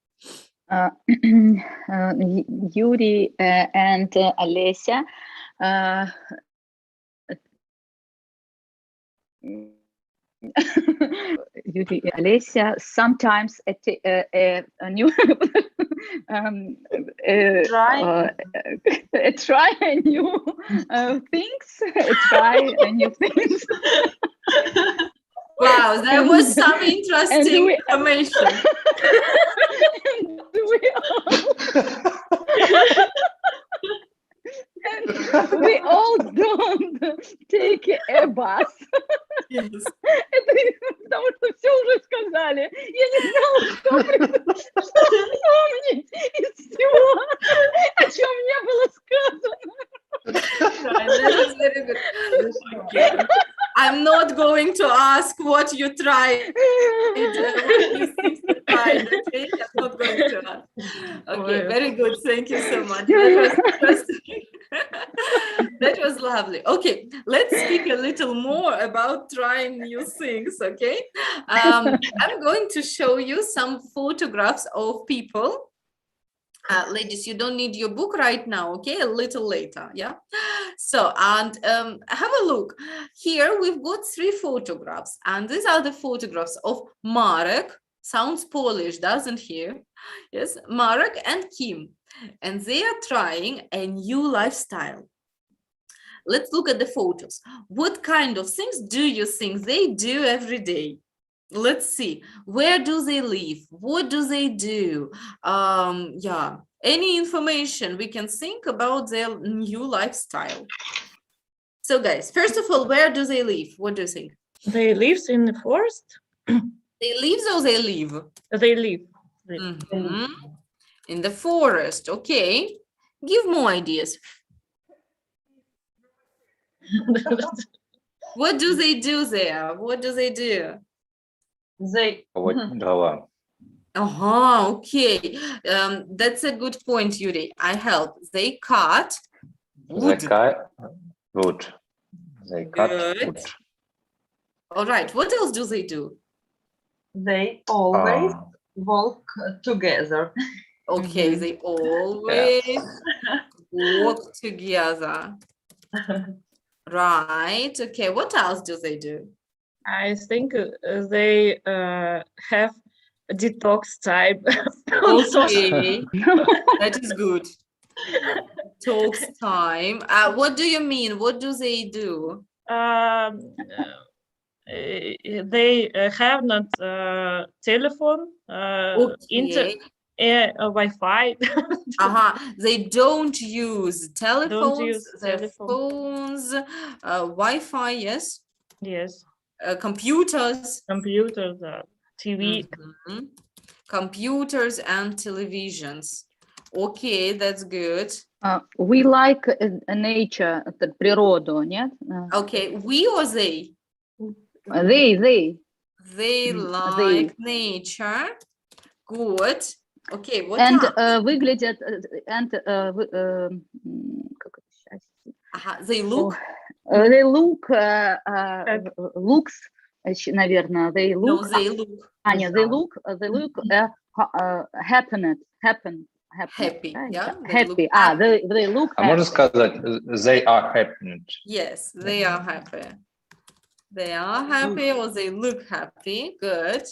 Yuri and Alessia. Yuri and Alessia sometimes a new
Try.
try new things, try new things.
Wow, there was
And-
some interesting
we-
information.
We all don't take a bus.
Yes.
Потому что все уже сказали. Я не знала, что вспомнить из всего, о чем не было сказано.
Right, that is very good. Okay. I'm not going to ask what you tried. What you think you tried, okay? I'm not going to ask. Okay, very good. Thank you so much. That was interesting. That was lovely. Okay, let's speak a little more about trying new things, okay? I'm going to show you some photographs of people. Ladies, you don't need your book right now, okay? A little later, yeah? So, and have a look. Here we've got 3 photographs, and these are the photographs of Marek. Sounds Polish, doesn't he? Yes, Marek and Kim. And they are trying a new lifestyle. Let's look at the photos. What kind of things do you think they do every day? Let's see. Where do they live? What do they do? Yeah, any information we can think about their new lifestyle. So guys, first of all, where do they live? What do you think?
They live in the forest.
They live or they live?
They live.
Mhm. In the forest, okay. Give more ideas. What do they do there? What do they do?
They
Вот дрова.
Okay. That's a good point, Yuri. I help. They cut
They
wood.
cut wood. They cut
Good.
wood.
All right. What else do they do?
they always
Ah,
walk together.
Okay, they always work together. Right. Okay. What else do they do?
I think they have a detox time.
Okay. That is good. Talks time. What do you mean? What do they do?
They have not telephone,
Okay.
Wi-Fi.
They don't use telephones,
use
their
telephone.
phones, Wi-Fi, yes,
Yes,
computers.
computers, TV.
Mhm. Computers and televisions. Okay, that's good.
We like nature, природу, нет?
Okay, we or they?
They.
They
They.
like nature. Good. Okay, what
And
else?
выглядят, как это сейчас?
They look.
They look looks наверное, they
No,
look,
they look
Anya, they look happy,
happy.
right?
Yeah, they look
Happy.
happy.
They look
А можно
happy.
сказать, they are happy?
Yes, they are happy. They are happy or they look happy. Good.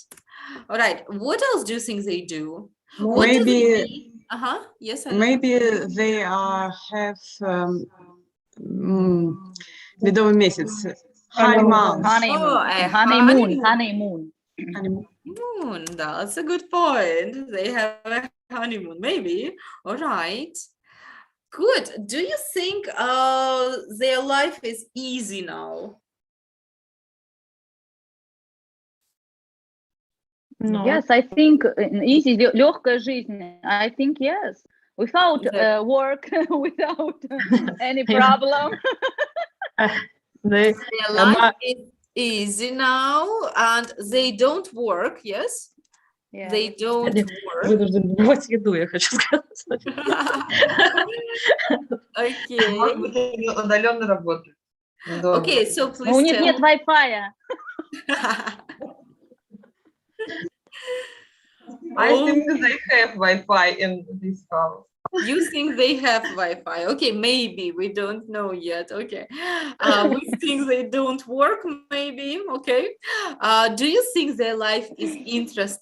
All right. What else do you think they do? What does it
Maybe
mean? Uh-huh. Yes, I know.
maybe they have медовый месяц, honeymoon.
Honeymoon.
Oh, a
Honeymoon.
honeymoon.
Honeymoon.
Honeymoon. That's a good point. They have a honeymoon, maybe. All right. Good. Do you think their life is easy now?
No.
Yes, I think easy, легкая жизнь. I think yes. Without
Yeah.
work, without any
Yeah.
problem.
They,
Their life is easy now and they don't work, yes?
Yeah.
They don't work.
вынуждены добывать еду, я хочу сказать.
Okay.
Может быть, они удаленно работают. дома.
Okay, so
Но
please
у них
tell.
нет Wi-Fi.
I
Oh,
think they have Wi-Fi in this house.
you think they have Wi-Fi? Okay, maybe we don't know yet. Okay, we think they don't work. Maybe. Okay. Do you think their life is interesting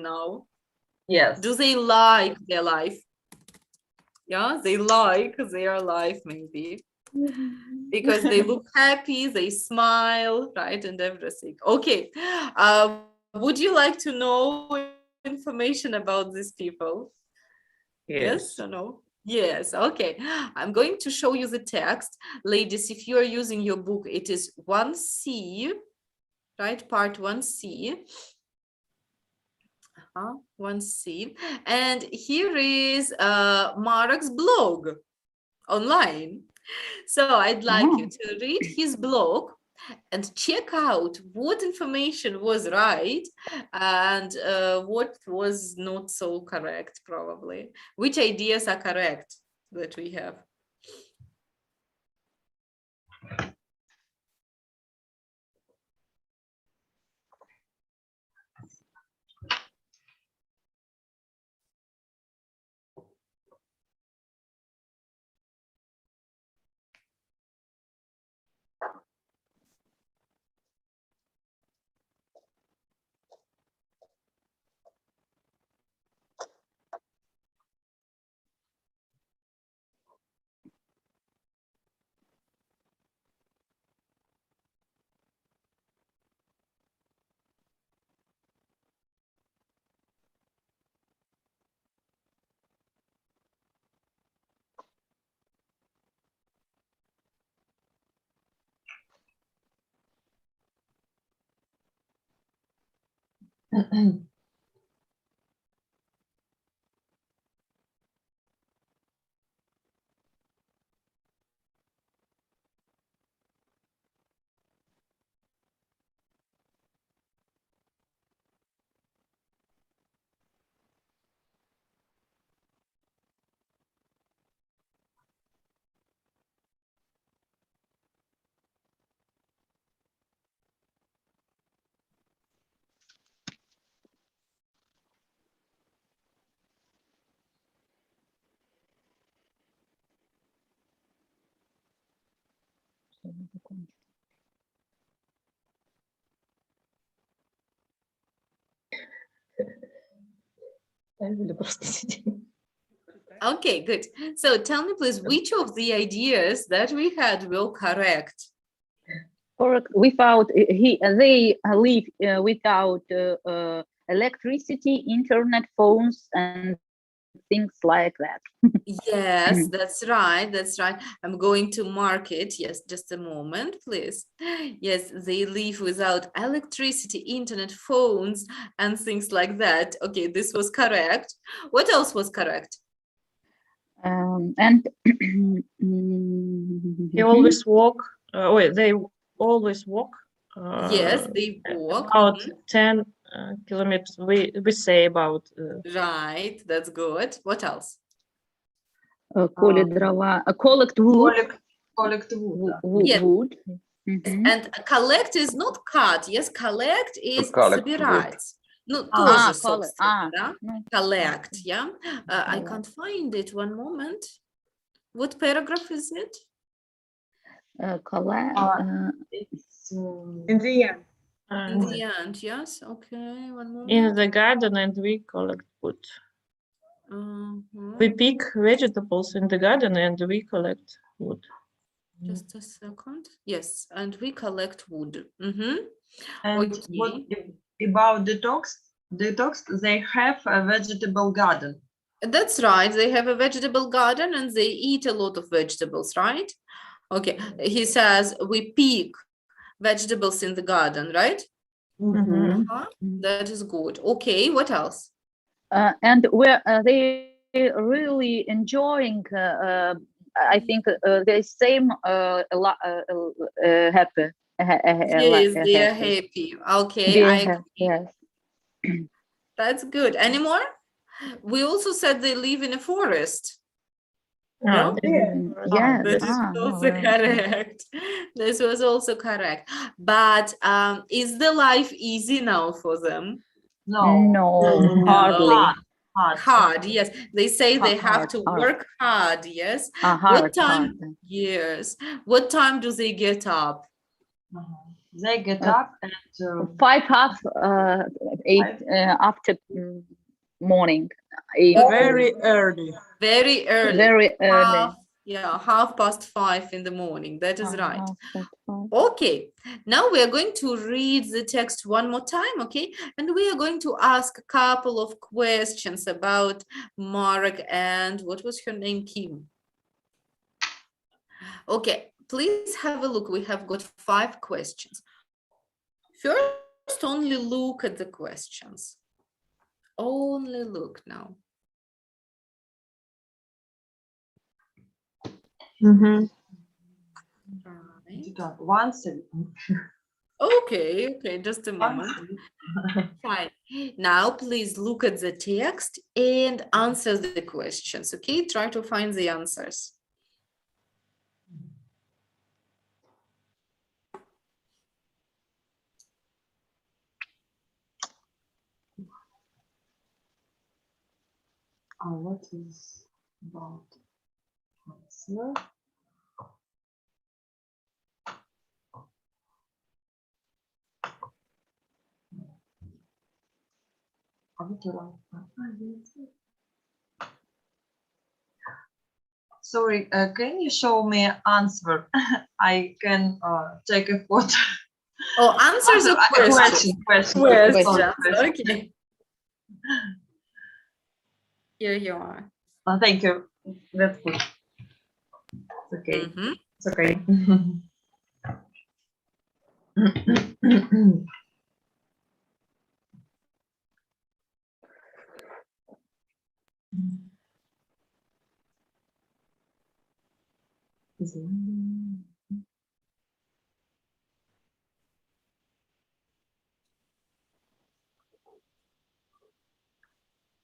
now?
Yes.
Do they like their life? Yeah, they like their life maybe because they look happy, they smile, right, and everything. Okay. Would you like to know information about these people? Yes or no? Yes, okay. I'm going to show you the text. Ladies, if you are using your book, it is 1C, right? Part 1C. 1C. And here is Mark's blog online. So I'd like you to read his blog and check out what information was right and what was not so correct, probably. Which ideas are correct that we have? Okay, good. So tell me, please, which of the ideas that we had were correct?
Or without they live without electricity, internet, phones, and things like that.
Yes, that's right. That's right. I'm going to mark it. Yes, just a moment, please. Yes, they live without electricity, internet, phones, and things like that. Okay, this was correct. What else was correct?
And
They always walk. They always walk.
Yes, they walk.
About 10 kilometers. We say about.
Right, that's good. What else?
колет дрова, collect wood,
Collect wood.
Yes.
wood.
Мгм.
And collect is not cut, yes, collect is
collect wood.
собирать. Ну,
А,
тоже,
collect,
собственно, да?
ну,
Collect, yeah? I
Collect.
can't find it, one moment. What paragraph is it?
collect,
It's
In the end.
In the end, yes, okay, one moment.
In the garden and we collect wood.
Mhm.
We pick vegetables in the garden and we collect wood.
Just a second. Yes, and we collect wood. Mhm.
and what about detox, they have a vegetable garden.
That's right. They have a vegetable garden and they eat a lot of vegetables, right? Okay. He says we pick vegetables in the garden, right?
Mhm.
Uh-huh. That is good. Okay, what else?
and where they really enjoying. I think the same happy.
Yes, they are happy. Okay,
They
I
have,
agree.
yes.
That's good. Any more? We also said they live in a forest. No?
Yeah,
That is also correct. This was also correct. But is the life easy now for them?
No,
No, hardly.
Hard, yes. They say they have to
hard.
work hard, yes.
Hard,
What time?
hard.
Yes. What time do they get up?
They get up at
5 half 8 after morning. 8.
Very early.
Very early.
Very early.
Half past 5 in the morning. That is right.
Half past 5.
Okay, now we are going to read the text one more time, okay? And we are going to ask a couple of questions about Marek and what was her name, Kim? Okay, please have a look. We have got 5 questions. First, only look at the questions. Only look now.
Mhm.
Right.
once
Okay, just a moment. Fine. Now, please look at the text and answer the questions, okay? Try to find the answers.
what is about answer? Sorry, can you show me answer? I can take a photo.
Oh, answer the question.
Question.
Okay. Here you are.
Thank you. That's good. It's okay.
Mhm.
It's okay.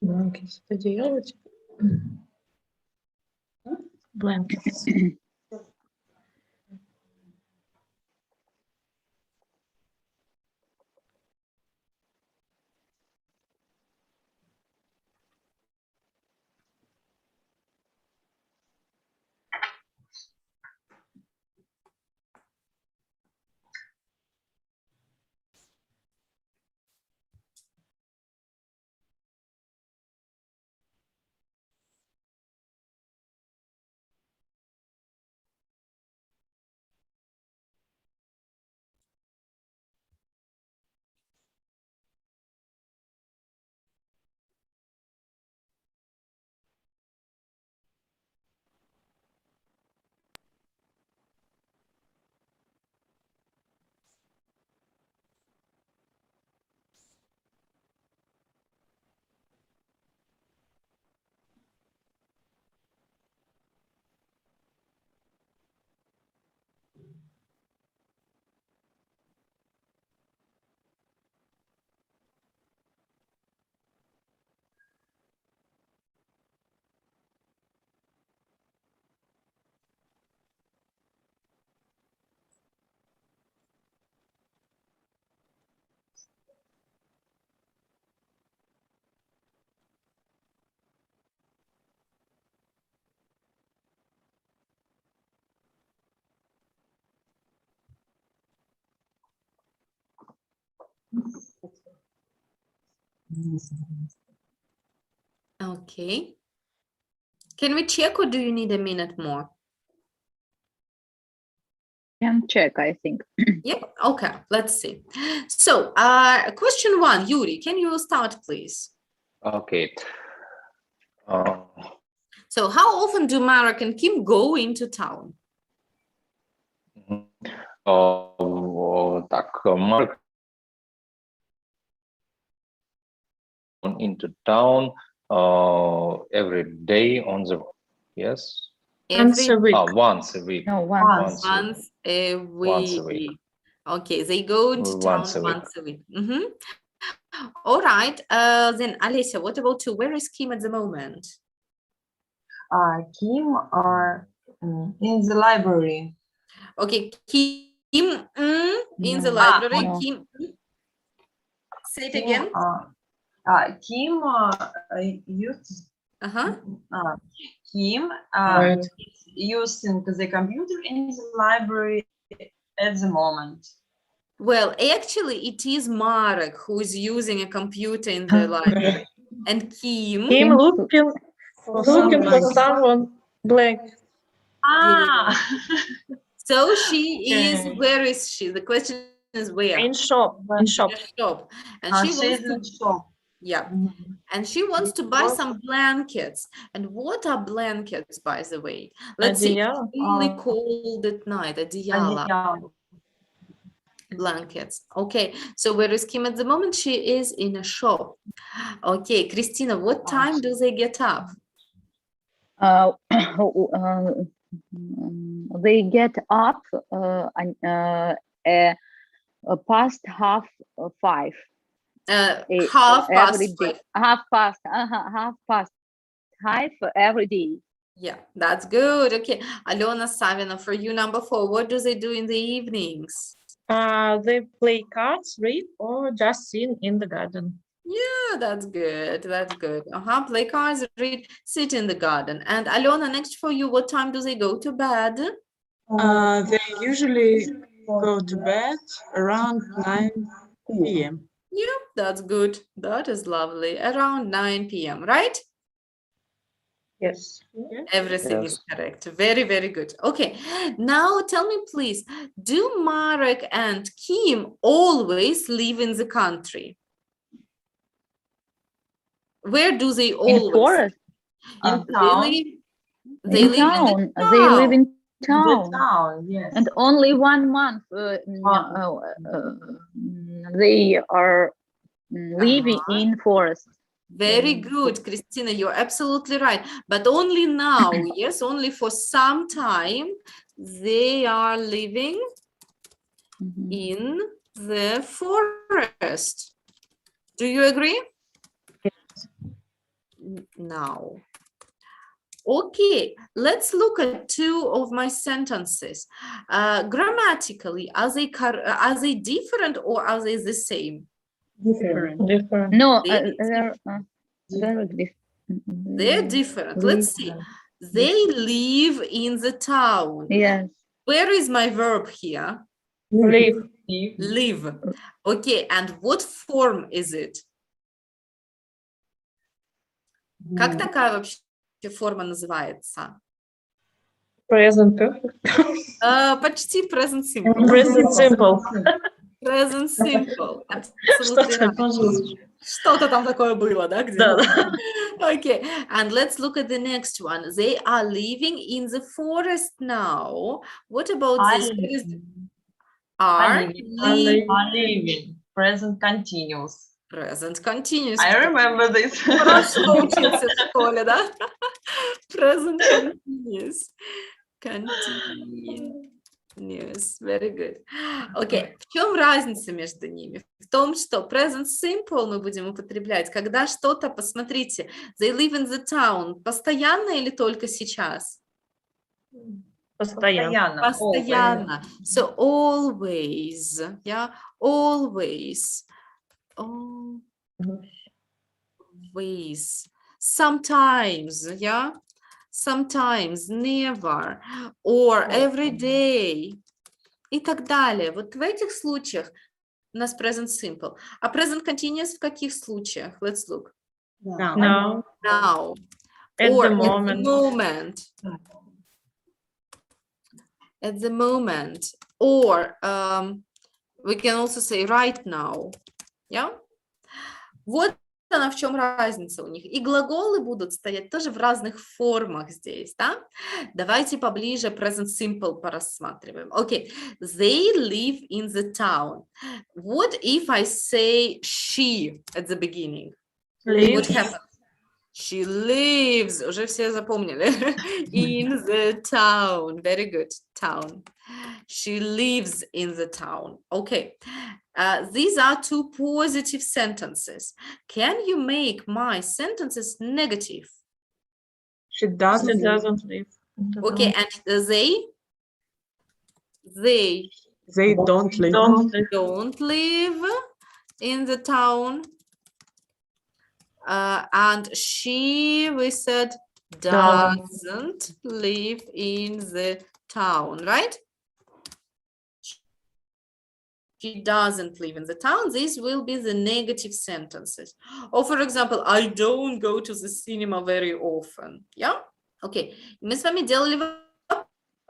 Blankets. Это делать? Blankets.
Okay. Can we check or do you need a minute more?
Can check, I think.
Yeah, okay, let's see. So, question 1, Yuri, can you start, please?
Okay.
So, how often do Marek and Kim go into town?
Так, Mark into town every day on the yes.
Once a week.
Once a week.
No, one.
Once a week.
Once a week. Okay, they go to town
Once a week.
once a week. All right, then Alicia, what about you? Where is Kim at the moment?
Kim in the library.
Okay, Kim in the library.
no.
Kim, say it
Kim,
again.
Kim used Kim
Right.
is using the computer in the library at the moment.
Well, actually, it is Marek who is using a computer in the library, and Kim.
Kim looking for someone black.
So she is.
Okay.
Where is she? The question is where.
In shop. In shop.
In a shop, and she
She's
wants
in
to.
shop.
Yeah, and she wants to buy some blankets. And what are blankets, by the way? Let's see. It's
Одеяло.
really cold at night. Одеяло.
Одеяло.
Blankets. Okay, so where is Kim at the moment? She is in a shop. Okay, Christina, what time do they get up?
They get up past 5:30.
Half past
Every day.
5.
Half past 5 every day.
Yeah, that's good. Okay, Alona Savina, for you, number 4, what do they do in the evenings?
They play cards, read, or just sit in the garden.
Yeah, that's good. That's good. Play cards, read, sit in the garden. And Alona, next for you, what time do they go to bed?
They usually go to bed around 9 p.m.
Yeah, that's good. That is lovely. Around 9 p.m., right?
Yes.
Everything is
Yes.
correct. Very, very good. Okay, now tell me, please, do Marek and Kim always live in the country? Where do they
In
always
forest.
In
They
town.
live,
In
they live in
town.
the
They live in
The
town.
town, yes.
And only 1 month they are living in forest.
Very good, Christina, you're absolutely right. But only now, yes, only for some time, they are living
Mhm.
in the forest. Do you agree? Now. Okay, let's look at 2 of my sentences. Grammatically, are they different or are they the same?
Different.
Different.
No,
They-
they're very
They're different. Let's see. They live in the town.
Yes.
Where is my verb here?
Live.
Live. Okay, and what form is it? Как такая вообще форма называется?
Present perfect.
Почти present simple.
Present simple.
Present simple. Absolutely
Что-то
right.
пожалуйста.
Что-то там такое было, да?
Да,
где-то?
да.
Okay, and let's look at the next one. They are living in the forest now. What about this? What is are
Living. Are living. Present continuous.
present continuous.
I remember this.
Хорошо учился в школе, да? Present continuous. Continuous. Very good. Okay. В чем разница между ними? В том, что present simple мы будем употреблять, когда что-то, посмотрите, they live in the town, постоянно или только сейчас?
Постоянно.
Постоянно. So always, yeah, always. Always. Sometimes, yeah, sometimes, never, or every day и так далее. Вот в этих случаях У нас present simple. А present continuous в каких случаях? Let's look.
Now.
Now,
Now.
at
Or
the moment.
At the moment. Or we can also say right now. Yeah? Вот она в чем разница у них. И глаголы будут стоять тоже в разных формах здесь, да? Давайте поближе present simple порассматриваем. Okay, they live in the town. What if I say she at the beginning? What
Lives.
happens? She lives, уже все запомнили. In the town. Very good, town. She lives in the town. Okay. These are two positive sentences. Can you make my sentences negative?
She
She
doesn't.
doesn't live. in the
Okay,
town.
and they
They don't live.
Don't live.
don't live in the town. And she, we said, doesn't live in the town, right? She doesn't live in the town. These will be the negative sentences. Or, for example, I don't go to the cinema very often. Yeah? Okay. Мы с вами делали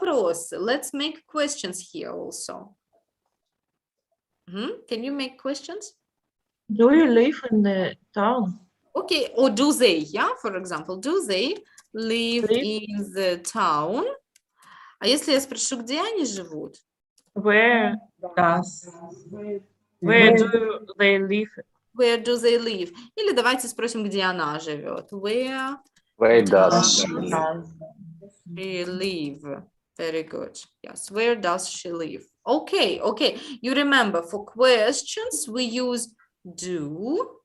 вопросы. Let's make questions here also. Can you make questions?
Do you live in the town?
Okay. Or do they? Yeah? For example, do they live
Live.
in the town? А если я спрошу, где они живут?
Where
Does.
do they live?
Where do they live? Или давайте спросим, где она живет. Where
Where
does
does
she live? Very good. Yes. Where does she live? Okay. Okay. You remember for questions we use do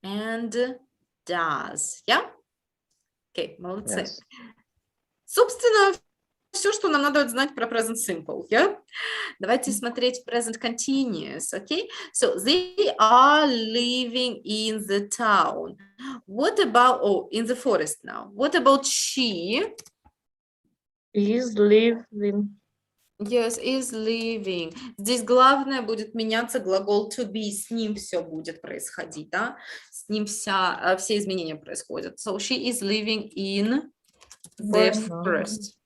and does. Yeah? Okay. Молодцы.
yes.
Собственно, все, что нам надо знать про present simple. Yeah? Давайте смотреть present continuous. Okay? So they are living in the town. What about, oh, in the forest now. What about she?
Is living.
Yes, is living. Здесь главное будет меняться глагол to be. С ним все будет происходить, да? С ним все изменения происходят. So she is living in the forest.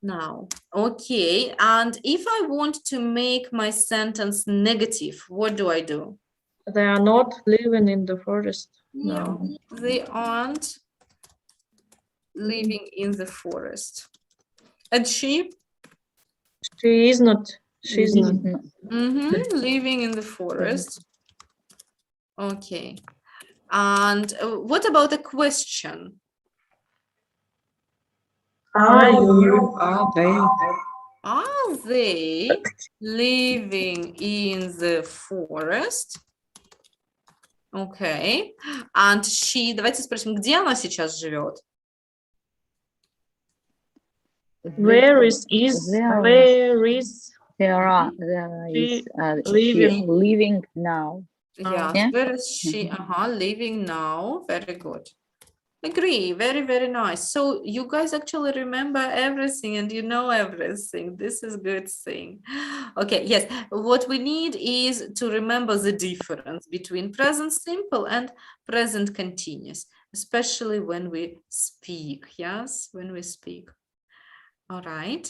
Now, okay. And if I want to make my sentence negative, what do I do?
They are not living in the forest.
Yeah,
No.
they aren't living in the forest. And she?
She is not. She's not.
Living in the forest. Okay. And what about the question?
Are you? Are they?
Are they living in the forest? Okay. And she, давайте спросим, где она сейчас живет?
Where is
There.
where is
There
She
is she
living.
living now.
Yes,
Yeah.
where is she? Living now. Very good. Agree. Very, very nice. So you guys actually remember everything and you know everything. This is good thing. Okay, yes. What we need is to remember the difference between present simple and present continuous, especially when we speak. Yes, when we speak. All right.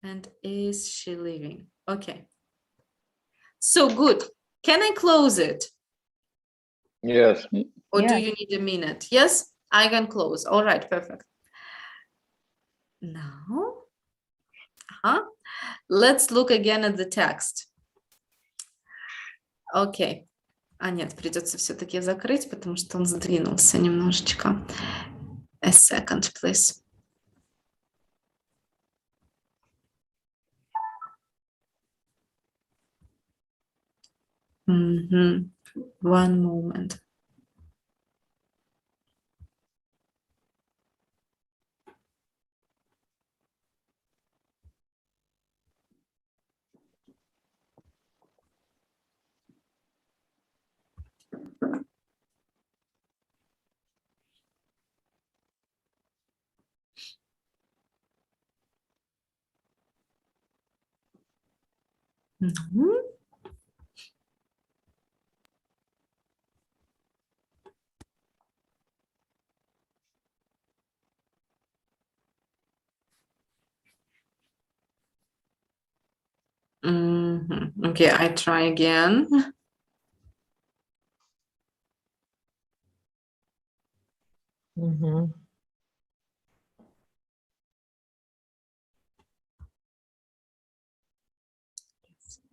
And is she living? Okay. So good. Can I close it?
Yes.
Or do
Yes.
you need a minute? Yes, I can close. All right, perfect. Now, let's look again at the text. Okay. А нет, придется все-таки закрыть, потому что он сдвинулся немножечко. A second, please. One moment. Okay, I try again.
Mhm.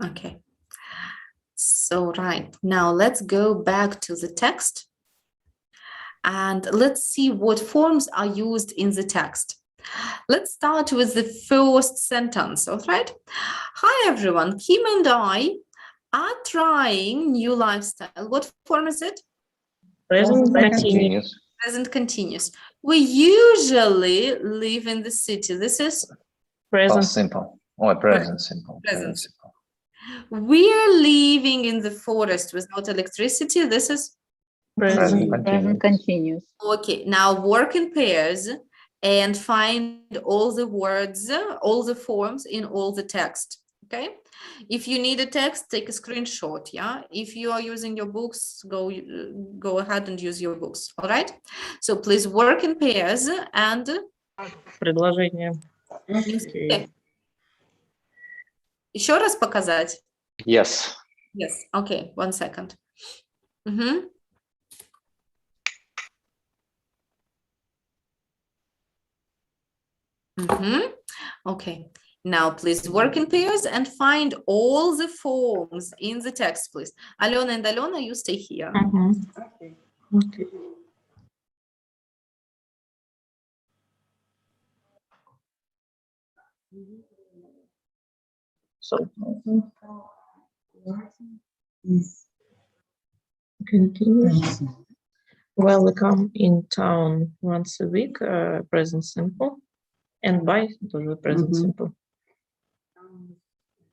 Okay. So, right, now let's go back to the text and let's see what forms are used in the text. Let's start with the first sentence, all right? Hi, everyone. Kim and I are trying new lifestyle. What form is it?
Present continuous.
Continuous.
Present continuous. We usually live in the city. This is
Present.
Past simple. Or present simple.
Present.
simple.
we are living in the forest without electricity. This is
Present.
Present continuous.
okay. Now work in pairs and find all the words, all the forms in all the text. Okay. If you need a text, take a screenshot. Yeah. If you are using your books, go ahead and use your books. All right. So please work in pairs and
Предложение.
okay. Еще раз показать?
Yes.
Yes. Okay. 1 second. Mhm. Okay. Now, please work in pairs and find all the forms in the text, please. Alona and Alona, you stay here.
Mhm.
Okay.
Okay. So
Is
continuous. Welcome in town once a week. Present simple. And by тоже present
Mhm.
simple.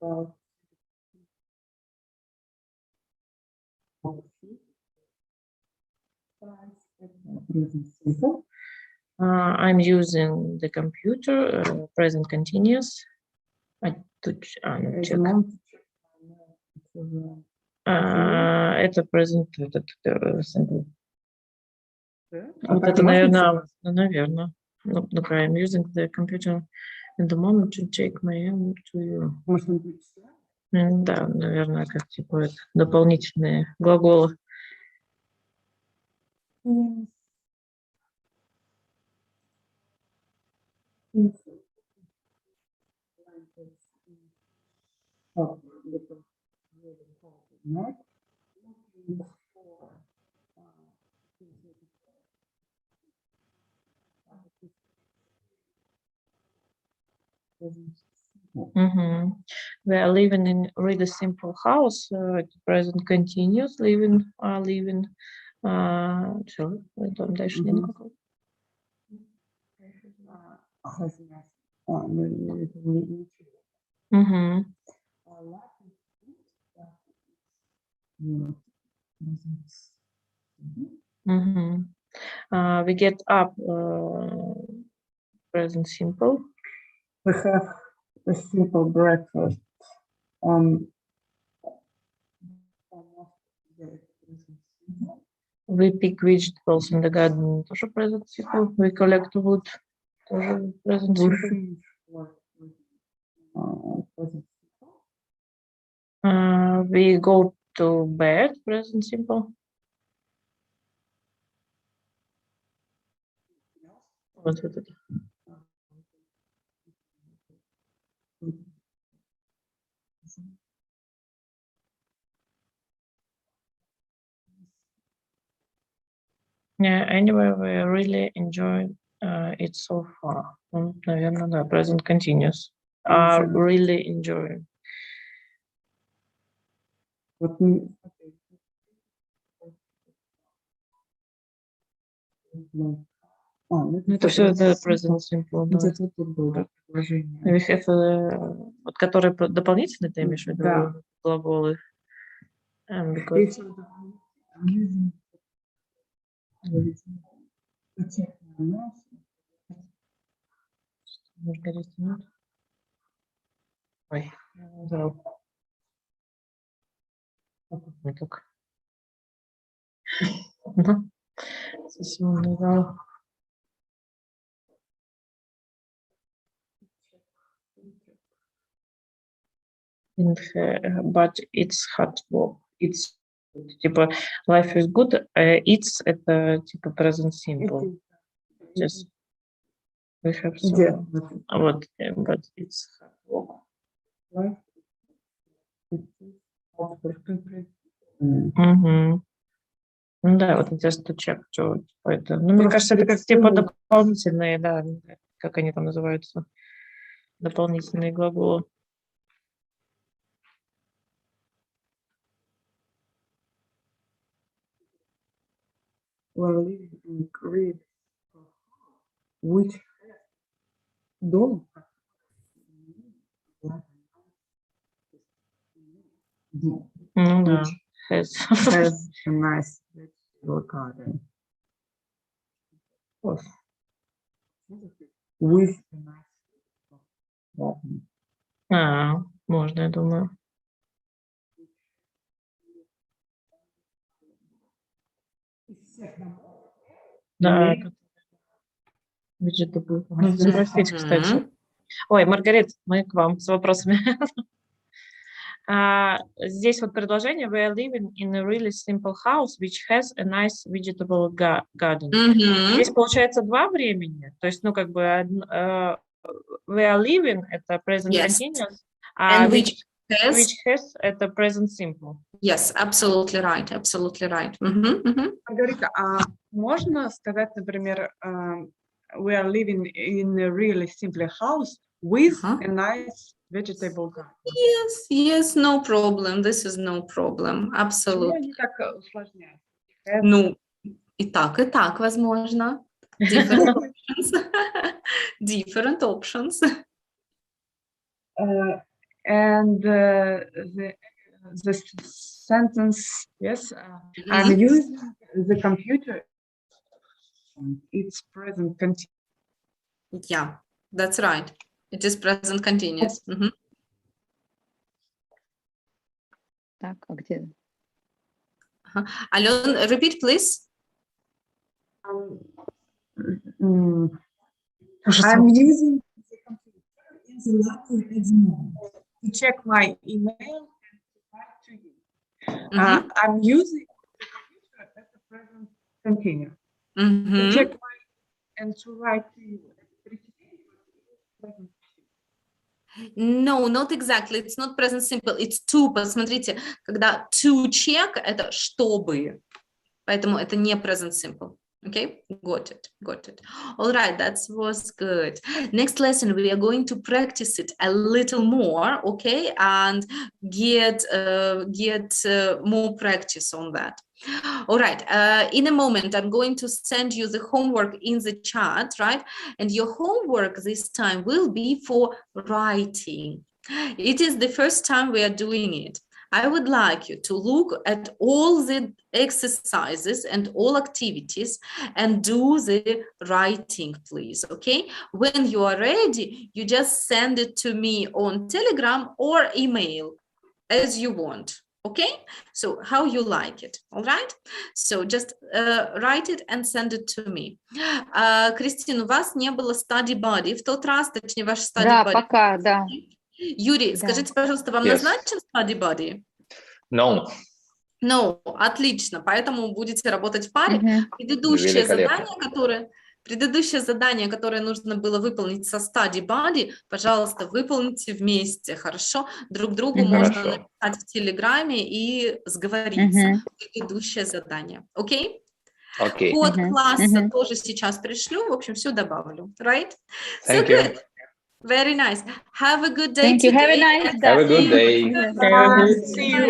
about present simple.
I'm using the computer. Present continuous.
As
Check.
amount
Это present этот, simple.
А
Вот
так
это,
и можно
наверное, наверное. Ну, I'm using the computer in the moment to check my aim to you.
Может, он будет всё?
Да, наверное, как типа это, дополнительные глаголы. Мгм. We are living in really simple house. Present continuous living, living. Все, там дальше нет
Мгм.
никакого. Мгм. Мгм. We get up, present simple.
We have a simple breakfast on
We pick vegetables in the garden. Тоже present simple. We collect wood. Тоже present
we
simple.
finish work with present simple.
We go to bed. Present simple. Вот это. Yeah, anyway, we really enjoy it so far. Ну, наверное, да, present continuous. Are
Enjoy.
really enjoying.
Вот мы- ну,
Это все это present
simple.
simple, да.
Где-то тут было предложение.
We have, вот которые дополнительные, ты имеешь в виду
Да.
глаголы? Because
Если это using-
Маргарита, нет? Ой, забыл. Не так. Да. Сессионный зал. but it's hard work. It's типа life is good. It's это типа present simple. Just we have so
Yeah.
вот, but it's hard work.
Right? It's
Мгм. Ну да, вот just to check, что типа это. Ну, мне кажется, это как типа дополнительные, да, как они там называются, дополнительные глаголы.
Well, living in Crete, which дом.
Ну да, has.
Has a nice vegetable garden. With a nice garden.
Можно, я думаю. Да, это vegetable. Надо спросить, кстати. Ой, Маргарит, мы к вам с вопросами. Здесь вот предложение: we are living in a really simple house which has a nice vegetable garden. Здесь получается два времени, то есть, ну, как бы we are living это present
Yes.
continuous,
And
which
has,
has это present simple.
yes, absolutely right, absolutely right.
Маргарита, а можно сказать, например, we are living in a really simple house with a nice vegetable garden?
Yes, yes, no problem. This is no problem.
Почему
Absolutely.
они так усложняют?
Ну, и так возможно. Different options. Different options.
And the sentence, yes, I'm using the computer. It's present continuous.
Yeah, that's right. It is present continuous.
Так, а где?
Alon, repeat, please.
I'm using the computer in the library at the moment to check my email and to write to you. I'm using the computer at the present continuous to check my and to write to you.
No, not exactly. It's not present simple. It's to. Посмотрите, когда to check, это чтобы. Поэтому это не present simple. Okay, got it. All right, that was good. Next lesson, we are going to practice it a little more, okay, and get more practice on that. All right, in a moment, I'm going to send you the homework in the chat, right? And your homework this time will be for writing. It is the first time we are doing it. I would like you to look at all the exercises and all activities and do the writing, please, okay? When you are ready, you just send it to me on Telegram or email as you want, okay? So how you like it, all right? So just write it and send it to me. Кристина, у вас не было study buddy в тот раз, точнее, ваш study
Да,
buddy.
пока, да.
Юрий, скажите, пожалуйста, вам
Yes.
назначен study buddy?
No.
Ну, отлично, поэтому будете работать в паре.
Мгм.
Предыдущее задание, которое нужно было выполнить со study buddy, пожалуйста, выполните вместе, хорошо? Друг другу можно
Хорошо.
написать в Телеграме и сговориться.
Мгм.
Предыдущее задание, окей?
Okay.
Код
Мгм.
класса
Мгм.
тоже сейчас пришлю, в общем, все добавлю, right?
Thank
So
you.
good. Very nice. Have a good day
Thank you. Have a
today.
nice day.
Have a good day.
Yeah.
See you.